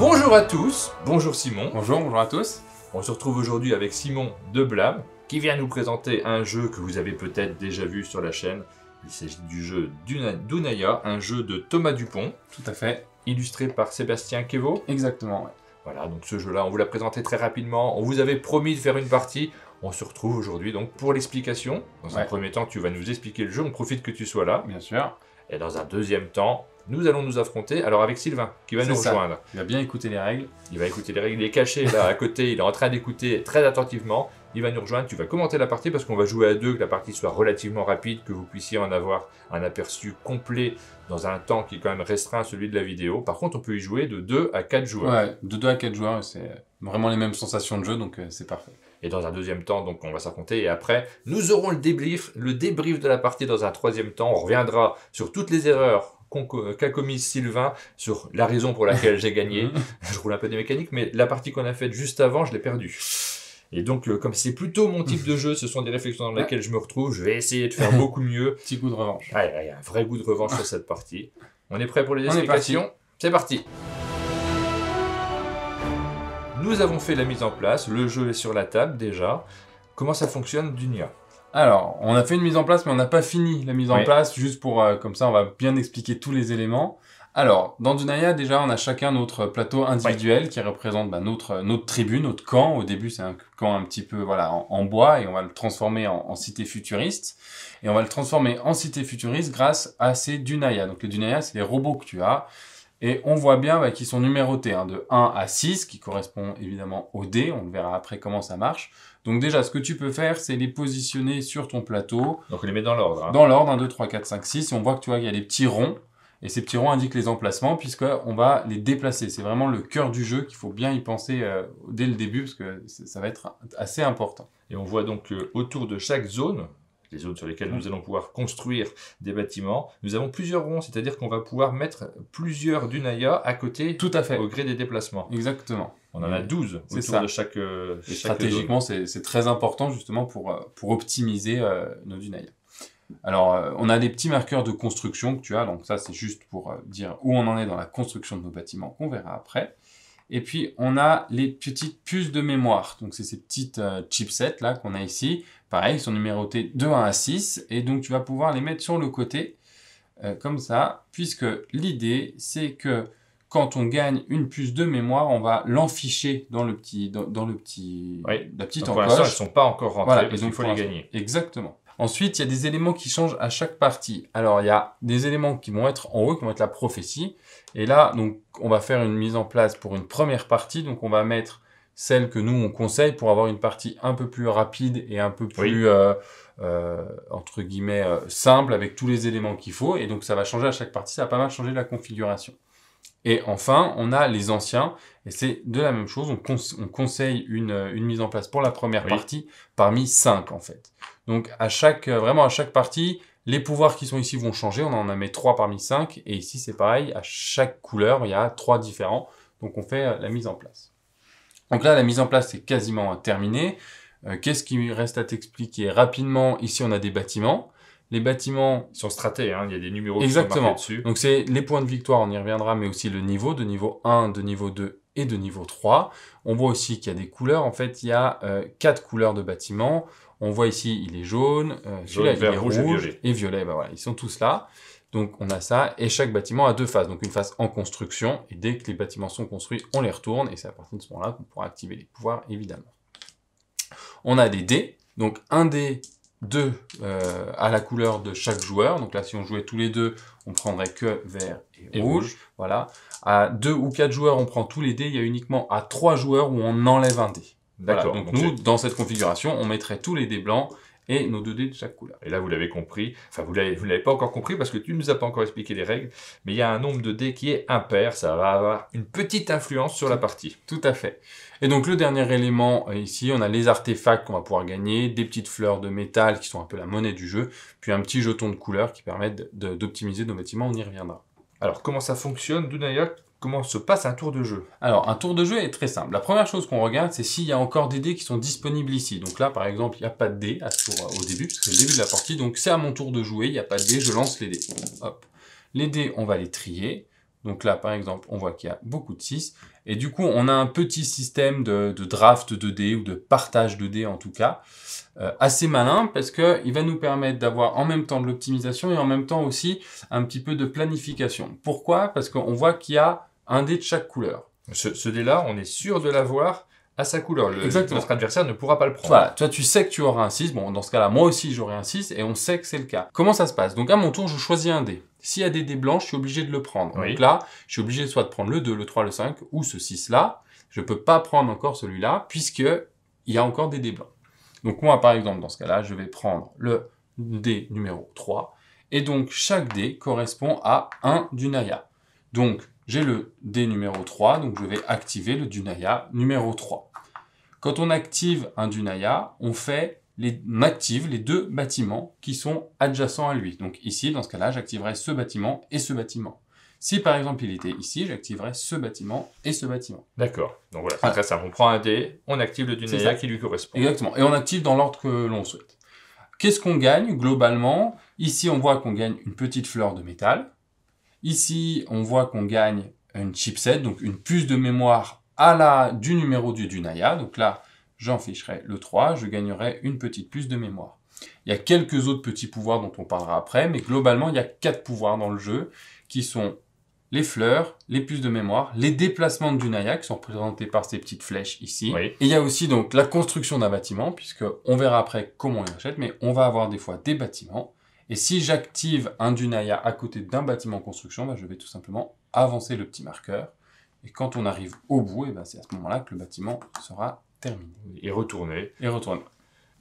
Bonjour à tous, bonjour Simon. Bonjour à tous. On se retrouve aujourd'hui avec Simon de Blâme qui vient nous présenter un jeu que vous avez peut-être déjà vu sur la chaîne. Il s'agit du jeu Dunaya, un jeu de Thomas Dupont. Tout à fait. Illustré par Sébastien Quévot. Exactement, ouais. Voilà, donc ce jeu-là, on vous l'a présenté très rapidement. On vous avait promis de faire une partie. On se retrouve aujourd'hui donc pour l'explication. Dans un premier temps, tu vas nous expliquer le jeu. On profite que tu sois là. Bien sûr. Et dans un deuxième temps, nous allons nous affronter. Alors avec Sylvain, qui va nous rejoindre. Il va bien écouter les règles. Il va écouter les règles. Il est caché là à côté. Il est en train d'écouter très attentivement. Il va nous rejoindre. Tu vas commenter la partie parce qu'on va jouer à deux, que la partie soit relativement rapide, que vous puissiez en avoir un aperçu complet dans un temps qui est quand même restreint à celui de la vidéo. Par contre, on peut y jouer de 2 à 4 joueurs. Ouais, de 2 à 4 joueurs, c'est vraiment les mêmes sensations de jeu, donc c'est parfait. Et dans un deuxième temps, donc on va s'affronter. Et après, nous aurons le débrief de la partie dans un troisième temps. On reviendra sur toutes les erreurs qu'a commis Sylvain, sur la raison pour laquelle j'ai gagné. Je roule un peu des mécaniques, mais la partie qu'on a faite juste avant, je l'ai perdue. Et donc, comme c'est plutôt mon type de jeu, ce sont des réflexions dans lesquelles je me retrouve, je vais essayer de faire beaucoup mieux. Petit coup de revanche. Ouais, il y a un vrai goût de revanche sur cette partie. On est prêt pour les explications? C'est parti. Nous avons fait la mise en place, le jeu est sur la table déjà. Comment ça fonctionne, Dunia? Alors, on a fait une mise en place, mais on n'a pas fini la mise en place, juste pour, comme ça, on va bien expliquer tous les éléments. Alors, dans Dunaya, déjà, on a chacun notre plateau individuel qui représente notre tribu, notre camp. Au début, c'est un camp un petit peu en bois et on va le transformer en cité futuriste. Et on va le transformer en cité futuriste grâce à ces Dunaya. Donc les Dunaya, c'est les robots que tu as. Et on voit bien qu'ils sont numérotés de 1 à 6, qui correspond évidemment au dé. On verra après comment ça marche. Donc déjà, ce que tu peux faire, c'est les positionner sur ton plateau. Donc on les met dans l'ordre. Dans l'ordre, 1, 2, 3, 4, 5, 6. Et on voit que tu vois qu'il y a des petits ronds. Et ces petits ronds indiquent les emplacements puisqu'on va les déplacer. C'est vraiment le cœur du jeu qu'il faut bien y penser dès le début parce que ça va être assez important. Et on voit donc autour de chaque zone, les zones sur lesquelles nous allons pouvoir construire des bâtiments, nous avons plusieurs ronds, c'est-à-dire qu'on va pouvoir mettre plusieurs Dunaya à côté. Tout à fait. Au gré des déplacements. Exactement. On en a 12 autour de chaque stratégiquement, c'est très important justement pour optimiser nos Dunaya. Alors, on a des petits marqueurs de construction que tu as, donc ça c'est juste pour dire où on en est dans la construction de nos bâtiments, qu'on verra après. Et puis, on a les petites puces de mémoire, donc c'est ces petites chipsets là qu'on a ici. Pareil, ils sont numérotés de 1 à 6, et donc tu vas pouvoir les mettre sur le côté, comme ça, puisque l'idée c'est que quand on gagne une puce de mémoire, on va l'enficher dans la petite encoche. Pour l'instant, elles ne sont pas encore rentrées, parce qu'il faut les gagner. Exactement. Ensuite, il y a des éléments qui changent à chaque partie. Alors, il y a des éléments qui vont être en haut, qui vont être la prophétie. Et là, donc, on va faire une mise en place pour une première partie. Donc, on va mettre celle que nous, on conseille pour avoir une partie un peu plus rapide et un peu plus, entre guillemets, simple, avec tous les éléments qu'il faut. Et donc, ça va changer à chaque partie. Ça va pas mal changer la configuration. Et enfin, on a les anciens, et c'est de la même chose, on conseille une mise en place pour la première partie, parmi 5 en fait. Donc vraiment à chaque partie, les pouvoirs qui sont ici vont changer, on en a mis 3 parmi 5, et ici c'est pareil, à chaque couleur, il y a 3 différents, donc on fait la mise en place. Donc là, la mise en place est quasiment terminée. Qu'est-ce qui reste à t'expliquer rapidement? Ici on a des bâtiments. Les bâtiments sont stratés, il y a des numéros qui sont marqués dessus. Donc c'est les points de victoire, on y reviendra, mais aussi le niveau, de niveau 1, de niveau 2 et de niveau 3. On voit aussi qu'il y a des couleurs, en fait il y a 4 couleurs de bâtiments. On voit ici, il est jaune, celui-là il est rouge et violet, voilà, ils sont tous là. Donc on a ça, et chaque bâtiment a 2 phases, donc une phase en construction, et dès que les bâtiments sont construits, on les retourne, et c'est à partir de ce moment-là qu'on pourra activer les pouvoirs, évidemment. On a des dés, donc un dé, 2 à la couleur de chaque joueur. Donc là, si on jouait tous les deux, on prendrait que vert et rouge. Voilà. À 2 ou 4 joueurs, on prend tous les dés. Il y a uniquement à 3 joueurs où on enlève un dé. D'accord. Voilà. Donc nous, dans cette configuration, on mettrait tous les dés blancs et nos 2 dés de chaque couleur. Et là, vous l'avez compris. Enfin, vous l'avez pas encore compris parce que tu ne nous as pas encore expliqué les règles. Mais il y a un nombre de dés qui est impair. Ça va avoir une petite influence sur la partie. Tout à fait. Et donc, le dernier élément, ici, on a les artefacts qu'on va pouvoir gagner, des petites fleurs de métal qui sont un peu la monnaie du jeu, puis un petit jeton de couleur qui permettent d'optimiser nos bâtiments. On y reviendra. Alors, comment ça fonctionne, Dunaya? Comment se passe un tour de jeu? Alors, un tour de jeu est très simple. La première chose qu'on regarde, c'est s'il y a encore des dés qui sont disponibles ici. Donc là, par exemple, il n'y a pas de dés à ce tour au début, parce que c'est le début de la partie. Donc c'est à mon tour de jouer, il n'y a pas de dés, je lance les dés. Hop. Les dés, on va les trier. Donc là, par exemple, on voit qu'il y a beaucoup de 6. Et du coup, on a un petit système de draft de dés ou de partage de dés en tout cas, assez malin parce qu'il va nous permettre d'avoir en même temps de l'optimisation et en même temps aussi un petit peu de planification. Pourquoi? Parce qu'on voit qu'il y a un dé de chaque couleur. Ce dé-là, on est sûr de l'avoir à sa couleur. Exactement. Notre adversaire ne pourra pas le prendre. Voilà, toi tu sais que tu auras un 6, bon dans ce cas-là moi aussi j'aurai un 6 et on sait que c'est le cas. Comment ça se passe? Donc à mon tour je choisis un dé. S'il y a des dés blancs, je suis obligé de le prendre. Oui. Donc là, je suis obligé soit de prendre le 2, le 3, le 5 ou ce 6-là. Je peux pas prendre encore celui-là puisque il y a encore des dés blancs. Donc moi par exemple dans ce cas-là, je vais prendre le dé numéro 3 et donc chaque dé correspond à un Dunaya. Donc j'ai le dé numéro 3, donc je vais activer le Dunaya numéro 3. Quand on active un Dunaya, on active les deux bâtiments qui sont adjacents à lui. Donc ici, dans ce cas-là, j'activerai ce bâtiment et ce bâtiment. Si par exemple il était ici, j'activerai ce bâtiment et ce bâtiment. D'accord. Donc voilà, c'est très simple. On prend un dé, on active le Dunaya qui lui correspond. Exactement. Et on active dans l'ordre que l'on souhaite. Qu'est-ce qu'on gagne globalement? Ici, on voit qu'on gagne une petite fleur de métal. Ici, on voit qu'on gagne une chipset, donc une puce de mémoire du numéro du Dunaya. Donc là, j'en ficherai le 3, je gagnerai une petite puce de mémoire. Il y a quelques autres petits pouvoirs dont on parlera après, mais globalement, il y a 4 pouvoirs dans le jeu, qui sont les fleurs, les puces de mémoire, les déplacements de Dunaya, qui sont représentés par ces petites flèches ici. Oui. Et il y a aussi donc la construction d'un bâtiment, puisque on verra après comment on l'achète, mais on va avoir des fois des bâtiments. Et si j'active un Dunaya à côté d'un bâtiment en construction, bah, je vais tout simplement avancer le petit marqueur. Et quand on arrive au bout, et ben c'est à ce moment-là que le bâtiment sera terminé. Et retourner. Et retourner.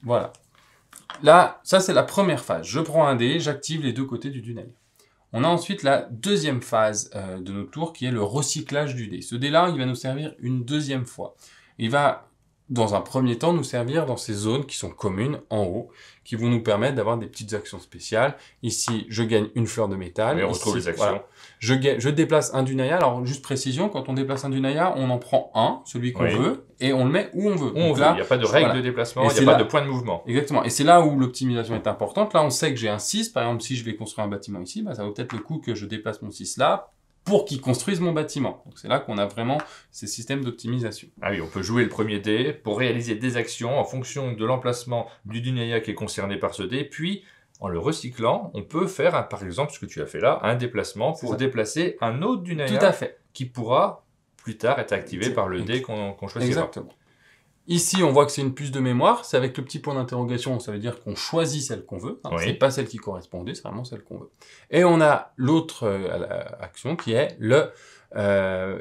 Voilà. Là, ça c'est la première phase. Je prends un dé, j'active les deux côtés du Dunaya. On a ensuite la deuxième phase de notre tour qui est le recyclage du dé. Ce dé-là, il va nous servir une deuxième fois. Il va, dans un premier temps, nous servir dans ces zones qui sont communes en haut, qui vont nous permettre d'avoir des petites actions spéciales. Ici, je gagne une fleur de métal. Oui, on ici, retrouve les actions. Voilà. Je déplace un Dunaya. Alors, juste précision, quand on déplace un Dunaya, on en prend un, celui qu'on veut, et on le met où on veut. Où on veut. Il n'y a pas de règle de déplacement, il n'y a pas de point de mouvement. Exactement. Et c'est là où l'optimisation est importante. Là, on sait que j'ai un 6. Par exemple, si je vais construire un bâtiment ici, bah, ça vaut peut-être le coup que je déplace mon 6 là pour qu'il construise mon bâtiment. Donc, c'est là qu'on a vraiment ces systèmes d'optimisation. Ah oui, on peut jouer le premier dé pour réaliser des actions en fonction de l'emplacement du Dunaya qui est concerné par ce dé, puis en le recyclant, on peut faire, par exemple, ce que tu as fait là, un déplacement pour déplacer un autre Dunaya. Tout à fait. Qui pourra plus tard être activé par le dé qu'on choisira. Exactement. Ici, on voit que c'est une puce de mémoire. C'est avec le petit point d'interrogation, ça veut dire qu'on choisit celle qu'on veut. Hein, c'est pas celle qui correspond au dé, c'est vraiment celle qu'on veut. Et on a l'autre action qui est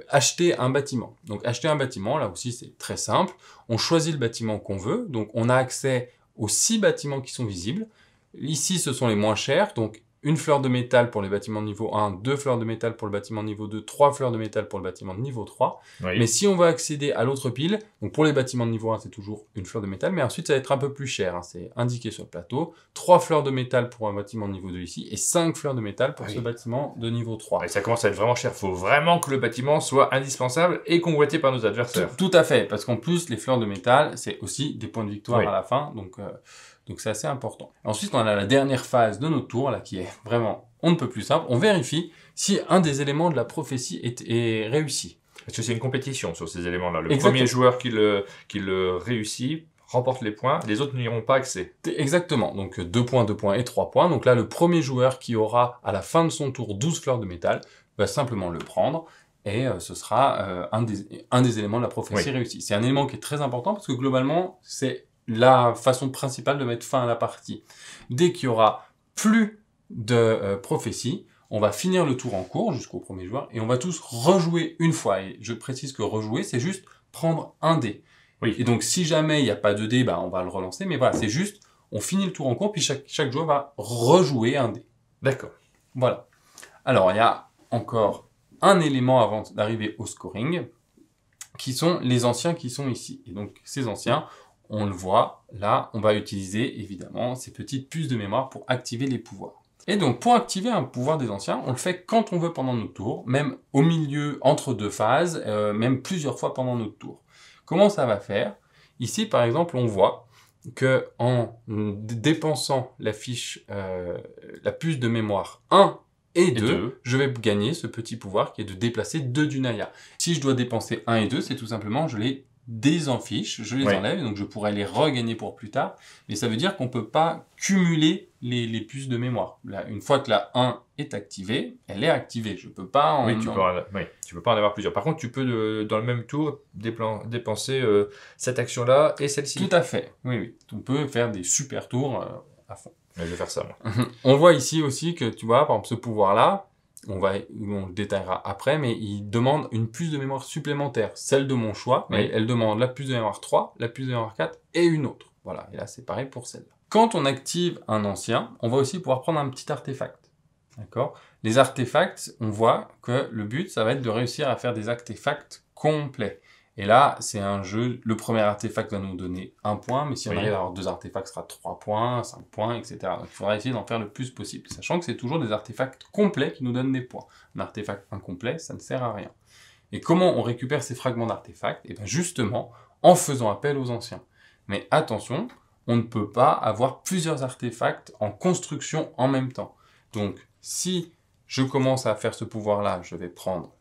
acheter un bâtiment. Donc acheter un bâtiment, là aussi c'est très simple. On choisit le bâtiment qu'on veut. Donc on a accès aux 6 bâtiments qui sont visibles. Ici, ce sont les moins chers. Donc une fleur de métal pour les bâtiments de niveau 1, 2 fleurs de métal pour le bâtiment de niveau 2, 3 fleurs de métal pour le bâtiment de niveau 3. Oui. Mais si on veut accéder à l'autre pile, donc pour les bâtiments de niveau 1, c'est toujours une fleur de métal, mais ensuite ça va être un peu plus cher, hein, c'est indiqué sur le plateau. 3 fleurs de métal pour un bâtiment de niveau 2 ici, et 5 fleurs de métal pour ce bâtiment de niveau 3. Et ça commence à être vraiment cher, il faut vraiment que le bâtiment soit indispensable et convoité par nos adversaires. Tout à fait, parce qu'en plus, les fleurs de métal, c'est aussi des points de victoire à la fin, donc c'est assez important. Ensuite, on a la dernière phase de notre tour, là, qui est vraiment, on ne peut plus simple. On vérifie si un des éléments de la prophétie est réussi. Parce que c'est une compétition sur ces éléments-là. Le premier joueur qui le réussit remporte les points, les autres n'y auront pas accès. Exactement, donc 2 points, 2 points et 3 points. Donc là, le premier joueur qui aura, à la fin de son tour, 12 fleurs de métal, va simplement le prendre. Et ce sera un des éléments de la prophétie réussi. C'est un élément qui est très important parce que globalement, c'est la façon principale de mettre fin à la partie. Dès qu'il y aura plus de prophétie, on va finir le tour en cours jusqu'au premier joueur et on va tous rejouer une fois. Et je précise que rejouer, c'est juste prendre un dé. Oui. Et donc si jamais il n'y a pas de dé, bah, on va le relancer. Mais voilà, c'est juste, on finit le tour en cours, puis chaque joueur va rejouer un dé. D'accord. Voilà. Alors, il y a encore un élément avant d'arriver au scoring, qui sont les anciens qui sont ici. Et donc, ces anciens, on le voit, là, on va utiliser, évidemment, ces petites puces de mémoire pour activer les pouvoirs. Et donc, pour activer un pouvoir des anciens, on le fait quand on veut pendant notre tour, même au milieu, entre deux phases, même plusieurs fois pendant notre tour. Comment ça va faire? Ici, par exemple, on voit que en dépensant la puce de mémoire 1 et 2, je vais gagner ce petit pouvoir qui est de déplacer 2 du Naya. Si je dois dépenser 1 et 2, c'est tout simplement, je les désenfiche, je les enlève, donc je pourrais les regagner pour plus tard, mais ça veut dire qu'on ne peut pas cumuler les puces de mémoire. Là, une fois que la 1 est activée, elle est activée, je peux pas en... tu peux pas en avoir plusieurs. Par contre, tu peux, dans le même tour, dépenser cette action-là et celle-ci. Tout à fait, oui. On peut faire des super tours à fond. Mais je vais faire ça, moi. On voit ici aussi que, tu vois, par exemple, ce pouvoir-là, on le détaillera après, mais il demande une puce de mémoire supplémentaire, celle de mon choix, mais elle demande la puce de mémoire 3, la puce de mémoire 4 et une autre. Voilà, et là c'est pareil pour celle-là. Quand on active un ancien, on va aussi pouvoir prendre un petit artefact. D'accord ? Les artefacts, on voit que le but, ça va être de réussir à faire des artefacts complets. Et là, c'est un jeu, le premier artefact va nous donner 1 point, mais si on arrive à avoir 2 artefacts, ce sera 3 points, 5 points, etc. Donc il faudra essayer d'en faire le plus possible, sachant que c'est toujours des artefacts complets qui nous donnent des points. Un artefact incomplet, ça ne sert à rien. Et comment on récupère ces fragments d'artefacts ? Et bien justement, en faisant appel aux anciens. Mais attention, on ne peut pas avoir plusieurs artefacts en construction en même temps. Donc, si je commence à faire ce pouvoir-là, je vais prendre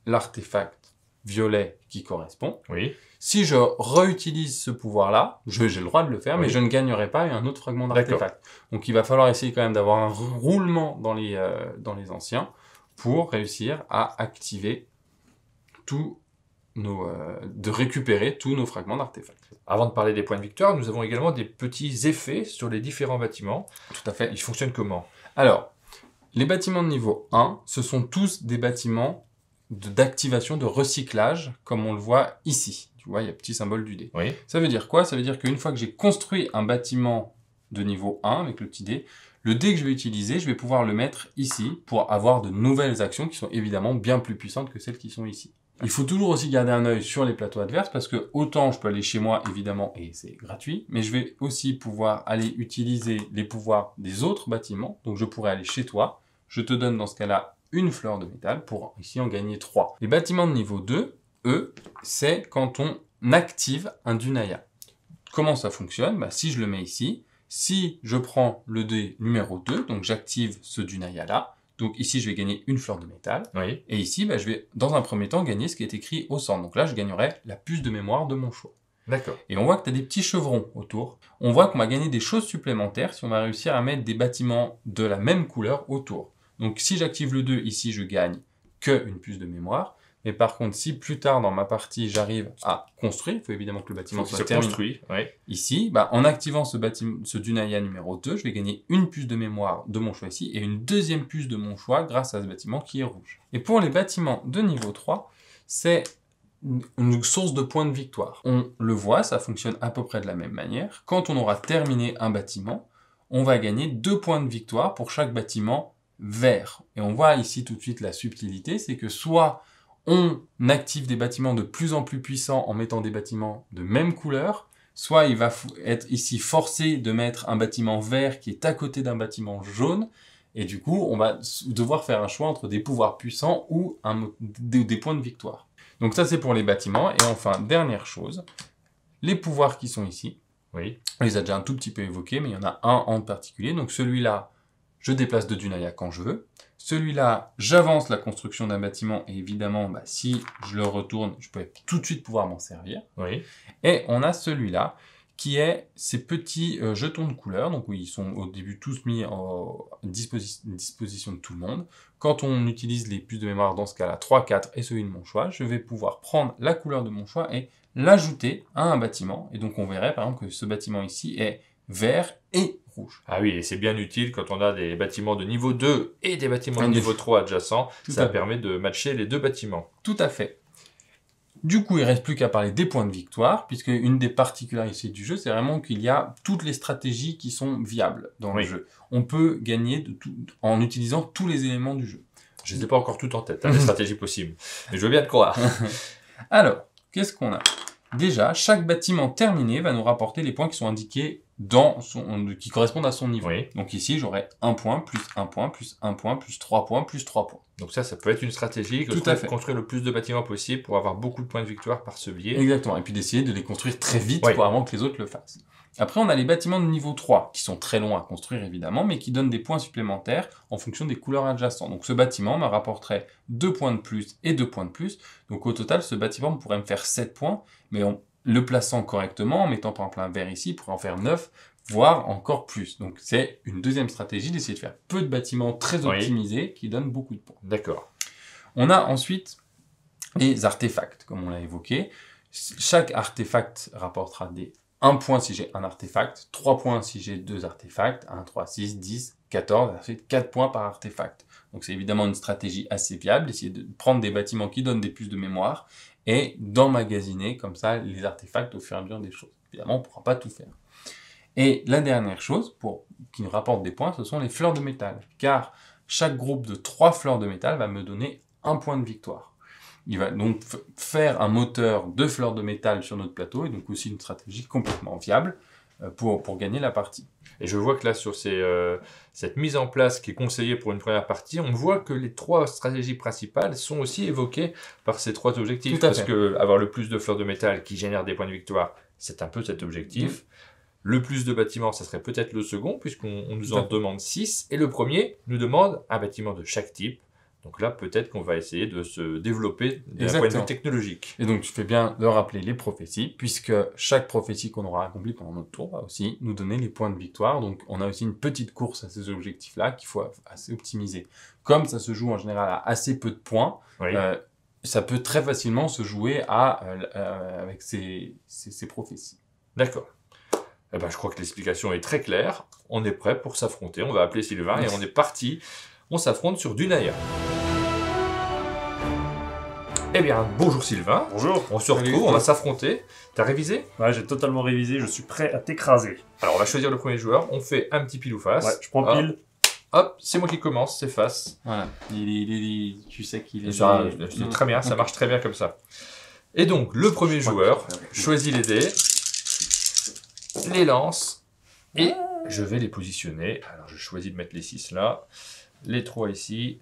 l'artefact violet qui correspond. Oui. Si je réutilise ce pouvoir-là, j'ai le droit de le faire, mais je ne gagnerai pas un autre fragment d'artefact. Donc il va falloir essayer quand même d'avoir un roulement dans les anciens pour réussir à activer de récupérer tous nos fragments d'artefacts. Avant de parler des points de victoire, nous avons également des petits effets sur les différents bâtiments. Tout à fait. Ils fonctionnent comment ? Alors, les bâtiments de niveau 1, ce sont tous des bâtiments d'activation, de recyclage, comme on le voit ici. Tu vois, il y a le petit symbole du dé. Oui. Ça veut dire quoi ? Ça veut dire qu'une fois que j'ai construit un bâtiment de niveau 1 avec le petit dé, le dé que je vais utiliser, je vais pouvoir le mettre ici pour avoir de nouvelles actions qui sont évidemment bien plus puissantes que celles qui sont ici. Il faut toujours aussi garder un œil sur les plateaux adverses parce que autant je peux aller chez moi évidemment et c'est gratuit, mais je vais aussi pouvoir aller utiliser les pouvoirs des autres bâtiments. Donc je pourrais aller chez toi, je te donne dans ce cas-là une fleur de métal pour ici en gagner 3. Les bâtiments de niveau 2, eux, c'est quand on active un Dunaya. Comment ça fonctionne ? Si je le mets ici, si je prends le dé numéro 2, donc j'active ce Dunaya-là, donc ici je vais gagner une fleur de métal, et ici je vais dans un premier temps gagner ce qui est écrit au centre. Donc là je gagnerai la puce de mémoire de mon choix. D'accord. Et on voit que tu as des petits chevrons autour. On voit qu'on va gagner des choses supplémentaires si on va réussir à mettre des bâtiments de la même couleur autour. Donc si j'active le 2, ici je gagne qu'une puce de mémoire. Mais par contre, si plus tard dans ma partie, j'arrive à construire, il faut évidemment que le bâtiment soit terminé. Ici, en activant ce Dunaya numéro 2, je vais gagner une puce de mémoire de mon choix ici et une deuxième puce de mon choix grâce à ce bâtiment qui est rouge. Et pour les bâtiments de niveau 3, c'est une source de points de victoire. On le voit, ça fonctionne à peu près de la même manière. Quand on aura terminé un bâtiment, on va gagner 2 points de victoire pour chaque bâtiment vert. Et on voit ici tout de suite la subtilité, c'est que soit on active des bâtiments de plus en plus puissants en mettant des bâtiments de même couleur, soit il va être ici forcé de mettre un bâtiment vert qui est à côté d'un bâtiment jaune, et du coup, on va devoir faire un choix entre des pouvoirs puissants ou des points de victoire. Donc ça, c'est pour les bâtiments. Et enfin, dernière chose, les pouvoirs qui sont ici. Oui. On les a déjà un tout petit peu évoqués, mais il y en a un en particulier. Donc celui-là, je déplace de Dunaya quand je veux. Celui-là, j'avance la construction d'un bâtiment. Et évidemment, si je le retourne, je peux tout de suite pouvoir m'en servir. Oui. Et on a celui-là, qui est ces petits jetons de couleur. Donc oui, ils sont au début tous mis en disposition de tout le monde. Quand on utilise les puces de mémoire, dans ce cas-là, 3, 4 et celui de mon choix, je vais pouvoir prendre la couleur de mon choix et l'ajouter à un bâtiment. Et donc on verrait par exemple que ce bâtiment ici est vert et rouge. Ah oui, et c'est bien utile quand on a des bâtiments de niveau 2 et des bâtiments de niveau 3 adjacents. Ça permet de matcher les deux bâtiments. Tout à fait. Du coup, il ne reste plus qu'à parler des points de victoire, puisque une des particularités du jeu, c'est vraiment qu'il y a toutes les stratégies qui sont viables dans le jeu. On peut gagner en utilisant tous les éléments du jeu. Je ne les ai pas encore toutes en tête, les stratégies possibles. Mais je veux bien te croire. Alors, qu'est-ce qu'on a ? Déjà, chaque bâtiment terminé va nous rapporter les points qui sont indiqués qui correspondent à son niveau. Oui. Donc ici, j'aurai 1 point, plus 1 point, plus 1 point, plus 3 points, plus 3 points. Donc ça peut être une stratégie, construire le plus de bâtiments possible pour avoir beaucoup de points de victoire par ce biais. Exactement, et puis d'essayer de les construire très vite avant que les autres le fassent. Après, on a les bâtiments de niveau 3, qui sont très longs à construire évidemment, mais qui donnent des points supplémentaires en fonction des couleurs adjacentes. Donc ce bâtiment me rapporterait 2 points de plus et 2 points de plus. Donc au total, ce bâtiment pourrait me faire 7 points, mais en le plaçant correctement, en mettant par exemple un vert ici, il pourrait en faire 9, voire encore plus. Donc c'est une deuxième stratégie d'essayer de faire peu de bâtiments très optimisés qui donnent beaucoup de points. D'accord. On a ensuite les artefacts, comme on l'a évoqué. Chaque artefact rapportera 1 point si j'ai un artefact, 3 points si j'ai 2 artefacts, 1, 3, 6, 10, 14, et ensuite 4 points par artefact. Donc c'est évidemment une stratégie assez viable, essayer de prendre des bâtiments qui donnent des puces de mémoire et d'emmagasiner comme ça les artefacts au fur et à mesure des choses. Évidemment, on ne pourra pas tout faire. Et la dernière chose qui nous rapporte des points, ce sont les fleurs de métal. Car chaque groupe de 3 fleurs de métal va me donner 1 point de victoire. Il va donc faire un moteur de fleurs de métal sur notre plateau, et donc aussi une stratégie complètement viable pour gagner la partie. Et je vois que là, sur cette mise en place qui est conseillée pour une première partie, on voit que les 3 stratégies principales sont aussi évoquées par ces 3 objectifs. Parce que avoir le plus de fleurs de métal qui génère des points de victoire, c'est un peu cet objectif. Le plus de bâtiments, ça serait peut-être le second, puisqu'on nous en demande 6. Et le premier nous demande un bâtiment de chaque type. Donc là, peut-être qu'on va essayer de se développer d'un point de vue technologique. Et donc, tu fais bien de rappeler les prophéties, puisque chaque prophétie qu'on aura accomplie pendant notre tour va aussi nous donner les points de victoire. Donc, on a aussi une petite course à ces objectifs-là qu'il faut assez optimiser. Comme ça se joue en général à assez peu de points, ça peut très facilement se jouer avec ces prophéties. D'accord. Eh ben, je crois que l'explication est très claire. On est prêt pour s'affronter. On va appeler Sylvain et on est parti. On s'affronte sur Dunaya. Eh bien, bonjour Sylvain. Bonjour. On se retrouve, on va s'affronter. T'as révisé? Ouais, j'ai totalement révisé, je suis prêt à t'écraser. Alors, on va choisir le premier joueur. On fait un petit pile ou face. Ouais, je prends pile. Hop, c'est moi qui commence, c'est face. Voilà. Tu sais qu'il est... C'est très bien, ça marche très bien comme ça. Et donc, le premier joueur choisit les dés, les lance, et je vais les positionner. Alors, je choisis de mettre les 6 là. Les 3 ici,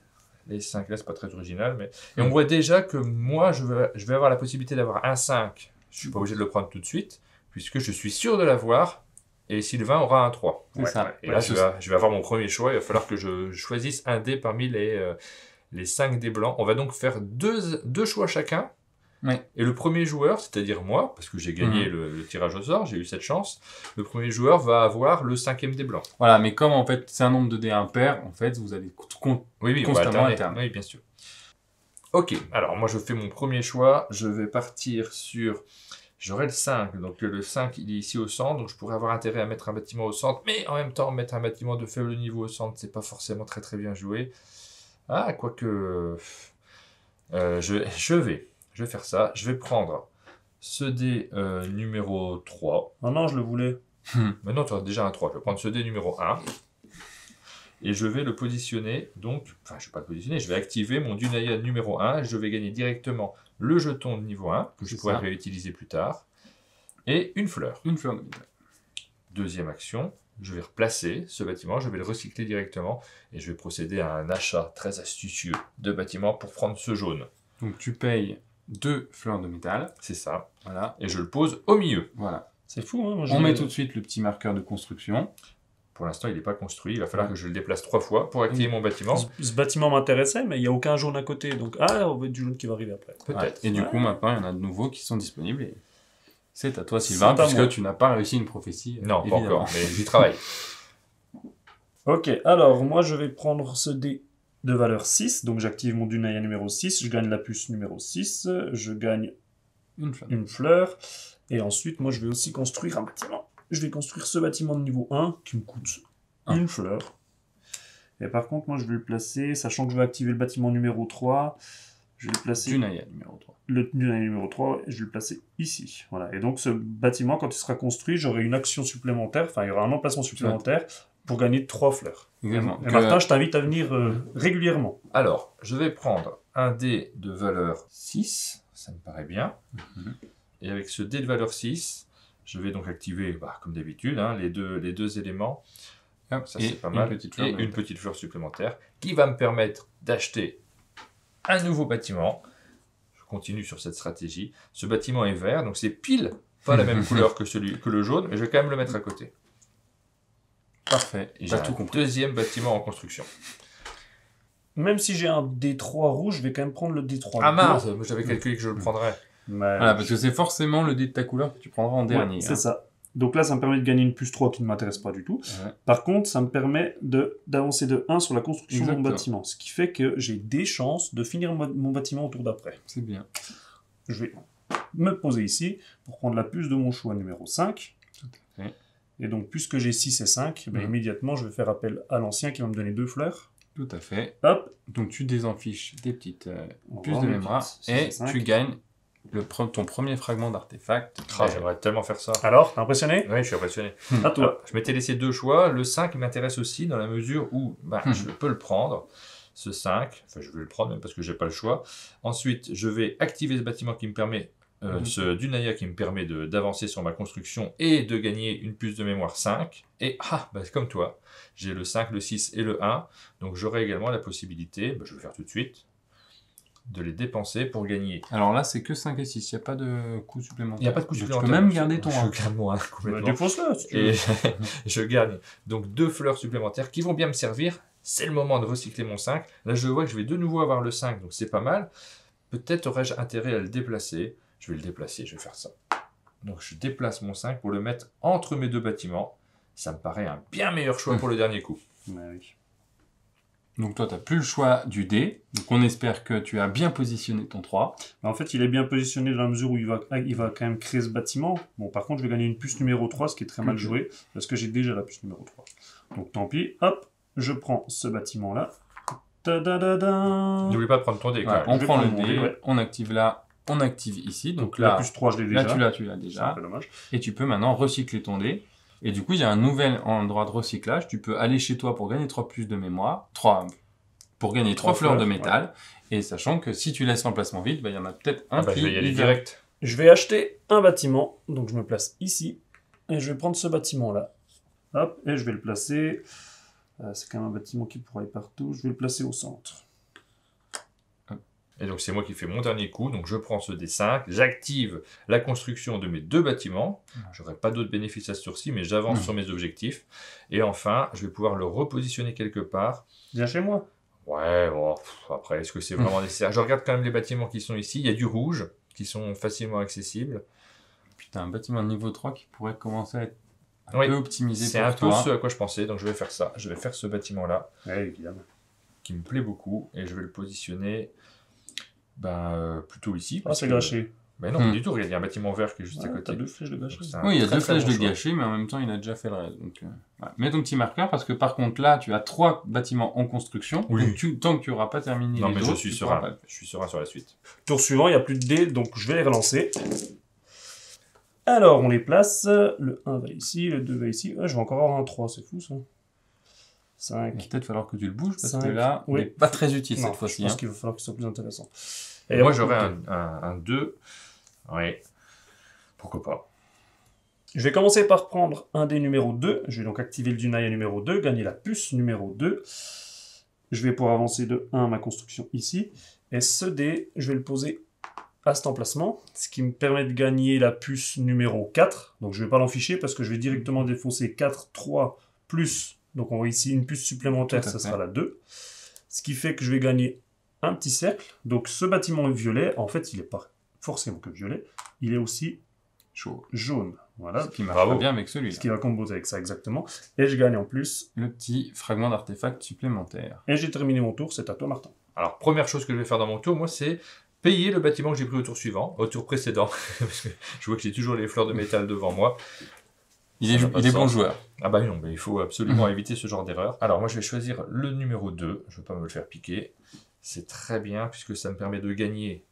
les 5 là, c'est pas très original. Mais... Et on voit déjà que moi, je vais avoir la possibilité d'avoir un 5. Je suis pas obligé de le prendre tout de suite, puisque je suis sûr de l'avoir. Et Sylvain aura un 3. C'est ça. Et là, je vais avoir mon premier choix. Il va falloir que je choisisse un dé parmi les 5 dés blancs. On va donc faire deux choix chacun. Et le premier joueur, c'est-à-dire moi, parce que j'ai gagné le tirage au sort, j'ai eu cette chance, le premier joueur va avoir le 5e dé blanc. Voilà, mais comme en fait c'est un nombre de dés impair, en fait vous allez constamment alterner. Oui, bien sûr. Ok, alors moi je fais mon premier choix, je vais partir sur... J'aurai le 5, donc le 5 il est ici au centre, donc je pourrais avoir intérêt à mettre un bâtiment au centre, mais en même temps mettre un bâtiment de faible niveau au centre, c'est pas forcément très très bien joué. Ah, quoique... Je vais faire ça, je vais prendre ce dé numéro 3. Ah non, je le voulais. Maintenant, tu as déjà un 3. Je vais prendre ce dé numéro 1. Et je vais le positionner. Donc, enfin, je ne vais pas le positionner, je vais activer mon Dunaya numéro 1. Je vais gagner directement le jeton de niveau 1, que je pourrai réutiliser plus tard. Et une fleur. Une fleur de métal. Deuxième action, je vais replacer ce bâtiment, je vais le recycler directement. Et je vais procéder à un achat très astucieux de bâtiments pour prendre ce jaune. Donc, tu payes 2 fleurs de métal. C'est ça. Voilà. Et je le pose au milieu. Voilà. C'est fou, hein. On met tout de suite le petit marqueur de construction. Pour l'instant, il n'est pas construit. Il va falloir que je le déplace 3 fois pour activer mon bâtiment. Ce bâtiment m'intéressait, mais il n'y a aucun jaune à côté. Donc, on va être du jaune qui va arriver après. Peut-être. Et du coup, maintenant, il y en a de nouveaux qui sont disponibles. Et c'est à toi, Sylvain, puisque tu n'as pas réussi une prophétie. Non, pas encore, mais j'y travaille. Ok, alors, moi, je vais prendre ce dé de valeur 6. Donc, j'active mon Dunaya numéro 6. Je gagne la puce numéro 6. Je gagne une fleur. Et ensuite, moi, je vais aussi construire un bâtiment. Je vais construire ce bâtiment de niveau 1 qui me coûte une fleur. Et par contre, moi, je vais le placer, sachant que je vais activer le bâtiment numéro 3, je vais le placer... Dunaya numéro 3. Le Dunaya numéro 3, et je vais le placer ici. Voilà. Et donc, ce bâtiment, quand il sera construit, j'aurai une action supplémentaire, enfin, il y aura un emplacement supplémentaire pour gagner 3 fleurs. Exactement. Et Martin, je t'invite à venir régulièrement. Alors, je vais prendre un dé de valeur 6, ça me paraît bien. Et avec ce dé de valeur 6, je vais donc activer, comme d'habitude, les deux éléments. Ça, c'est pas mal. Une petite fleur supplémentaire qui va me permettre d'acheter un nouveau bâtiment. Je continue sur cette stratégie. Ce bâtiment est vert, donc c'est pile pas la même couleur que le jaune, mais je vais quand même le mettre à côté. Parfait. Et j'ai T'as tout un compris. deuxième bâtiment en construction. Même si j'ai un D3 rouge, je vais quand même prendre le D3 Ah bleu. mince, moi j'avais calculé que je le prendrais. Mais- Voilà, parce que c'est forcément le dé de ta couleur que tu prendras en Ouais, dernier. c'est hein. ça. Donc là, ça me permet de gagner une +3 qui ne m'intéresse pas du tout. Ouais. Par contre, ça me permet d'avancer de 1 sur la construction de mon Exactement. bâtiment. Ce qui fait que j'ai des chances de finir mon bâtiment au tour d'après. C'est bien. Je vais me poser ici pour prendre la puce de mon choix numéro 5. fait. Et donc, puisque j'ai 6 et 5, ben, Mhm. immédiatement, je vais faire appel à l'ancien qui va me donner 2 fleurs. Tout à fait. Hop, Donc tu désenfiches des petites on va puces voir de mes mémoire petites six et et cinq. tu gagnes ton premier fragment d'artefact. Ah, j'aimerais tellement faire ça. Alors, t'es impressionné? Oui, je suis impressionné. À toi. Je m'étais laissé 2 choix. Le 5 m'intéresse aussi dans la mesure où je peux le prendre. Ce 5, enfin je vais le prendre même parce que j'ai pas le choix. Ensuite, je vais activer ce bâtiment qui me permet, ce Dunaya qui me permet d'avancer sur ma construction et de gagner une puce de mémoire 5. Et comme toi, j'ai le 5, le 6 et le 1. Donc j'aurai également la possibilité, je vais le faire tout de suite, de les dépenser pour gagner. Alors là, c'est que 5 et 6, il n'y a pas de coût supplémentaire. Il n'y a pas de coût Donc supplémentaire. Tu peux même garder ton 1. Je garde mon 1 Bah, complètement. défonce-le, si tu veux. Et je gagne donc 2 fleurs supplémentaires qui vont bien me servir. C'est le moment de recycler mon 5. Là, je vois que je vais de nouveau avoir le 5, donc c'est pas mal. Peut-être aurais-je intérêt à le déplacer. Je vais le déplacer, je vais faire ça. Donc je déplace mon 5 pour le mettre entre mes 2 bâtiments. Ça me paraît un bien meilleur choix pour le dernier coup. Ouais, oui. Donc toi, tu n'as plus le choix du dé. Donc on espère que tu as bien positionné ton 3. Mais en fait, il est bien positionné dans la mesure où il va quand même créer ce bâtiment. Bon, par contre, je vais gagner une puce numéro 3, ce qui est très mal joué, parce que j'ai déjà la puce numéro 3. Donc tant pis, hop, je prends ce bâtiment-là. Ta-da-da-da. N'oublie pas de prendre ton dé. quand Voilà, même. on vais prend le prendre mon dé, dé, ouais. on active là, on active ici. Donc La là, puce 3, je l'ai là déjà. tu l'as C'est un déjà. peu dommage. Et tu peux maintenant recycler ton dé. Et du coup, il y a un nouvel endroit de recyclage. Tu peux aller chez toi pour gagner 3 plus de mémoire. Pour gagner 3 fleurs de métal. Et sachant que si tu laisses l'emplacement vide, il y en a peut-être un Je vais y aller il va- direct. Je vais acheter un bâtiment, donc je me place ici, et je vais prendre ce bâtiment-là. Hop, et je vais le placer. C'est quand même un bâtiment qui pourrait aller partout. Je vais le placer au centre. Et donc c'est moi qui fais mon dernier coup, donc je prends ce D5, j'active la construction de mes 2 bâtiments, j'aurai pas d'autres bénéfices à ce tour-ci, mais j'avance sur mes objectifs, et enfin je vais pouvoir le repositionner quelque part. Viens chez moi. Ouais, bon, après est-ce que c'est vraiment nécessaire? Je regarde quand même les bâtiments qui sont ici, il y a du rouge, qui sont facilement accessibles. Puis t'as un bâtiment de niveau 3 qui pourrait commencer à être un Oui, peu optimisé c'est pour un peu toi. ce à quoi je pensais, donc je vais faire ça, je vais faire ce bâtiment-là, Ouais, évidemment. qui me plaît beaucoup, et je vais le positionner plutôt ici. Ah, parce c'est que- gâché. Mais non, pas du tout, regarde, il y a un bâtiment vert qui est juste à Ah, côté. t'as 2 flèches de gâché. Donc, c'est un Oui, il y a très, 2 très flèches bon de choix. gâché, mais en même temps, il a déjà fait le reste. Donc, voilà. Mets ton petit marqueur parce que par contre, là, tu as 3 bâtiments en construction. Oui. Donc, tant que tu n'auras pas terminé Non, les mais autres, je suis tu pourras serein. pas le faire. Je suis serein sur la suite. Tour suivant, il n'y a plus de dés, donc je vais les relancer. Alors, on les place. Le 1 va ici, le 2 va ici. Ah, je vais encore avoir un 3, c'est fou ça. Il 5. va peut-être falloir que tu le bouges parce que Cinq. là, il Oui. n'est pas très utile Non, cette fois-ci. je pense hein. qu'il va falloir que ce soit plus intéressant. Et moi, j'aurais un 2. Oui. Pourquoi pas. Je vais commencer par prendre un dé numéro 2. Je vais donc activer le Dunaya numéro 2, gagner la puce numéro 2. Je vais pouvoir avancer de 1 ma construction ici. Et ce dé, je vais le poser à cet emplacement, ce qui me permet de gagner la puce numéro 4. Donc je ne vais pas l'en ficher parce que je vais directement défausser 4, 3, plus. Donc on voit ici une puce supplémentaire, Tout à ça fait. sera la 2. Ce qui fait que je vais gagner un petit cercle. Donc ce bâtiment violet, en fait, il n'est pas forcément que violet, il est aussi Chaud. jaune. Voilà. Ce qui marche Bravo. pas bien avec celui-là. Ce qui va composer avec ça exactement. Et je gagne en plus. Le petit fragment d'artefact supplémentaire. Et j'ai terminé mon tour, c'est à toi Martin. Alors, première chose que je vais faire dans mon tour, moi, c'est payer le bâtiment que j'ai pris au tour suivant, au tour précédent. Parce que je vois que j'ai toujours les fleurs de métal devant moi. Il Ça n'a pas est de bon sens. joueur. Ah bah non, mais il faut absolument éviter ce genre d'erreur. Alors, moi, je vais choisir le numéro 2. Je ne veux pas me le faire piquer. C'est très bien, puisque ça me permet de gagner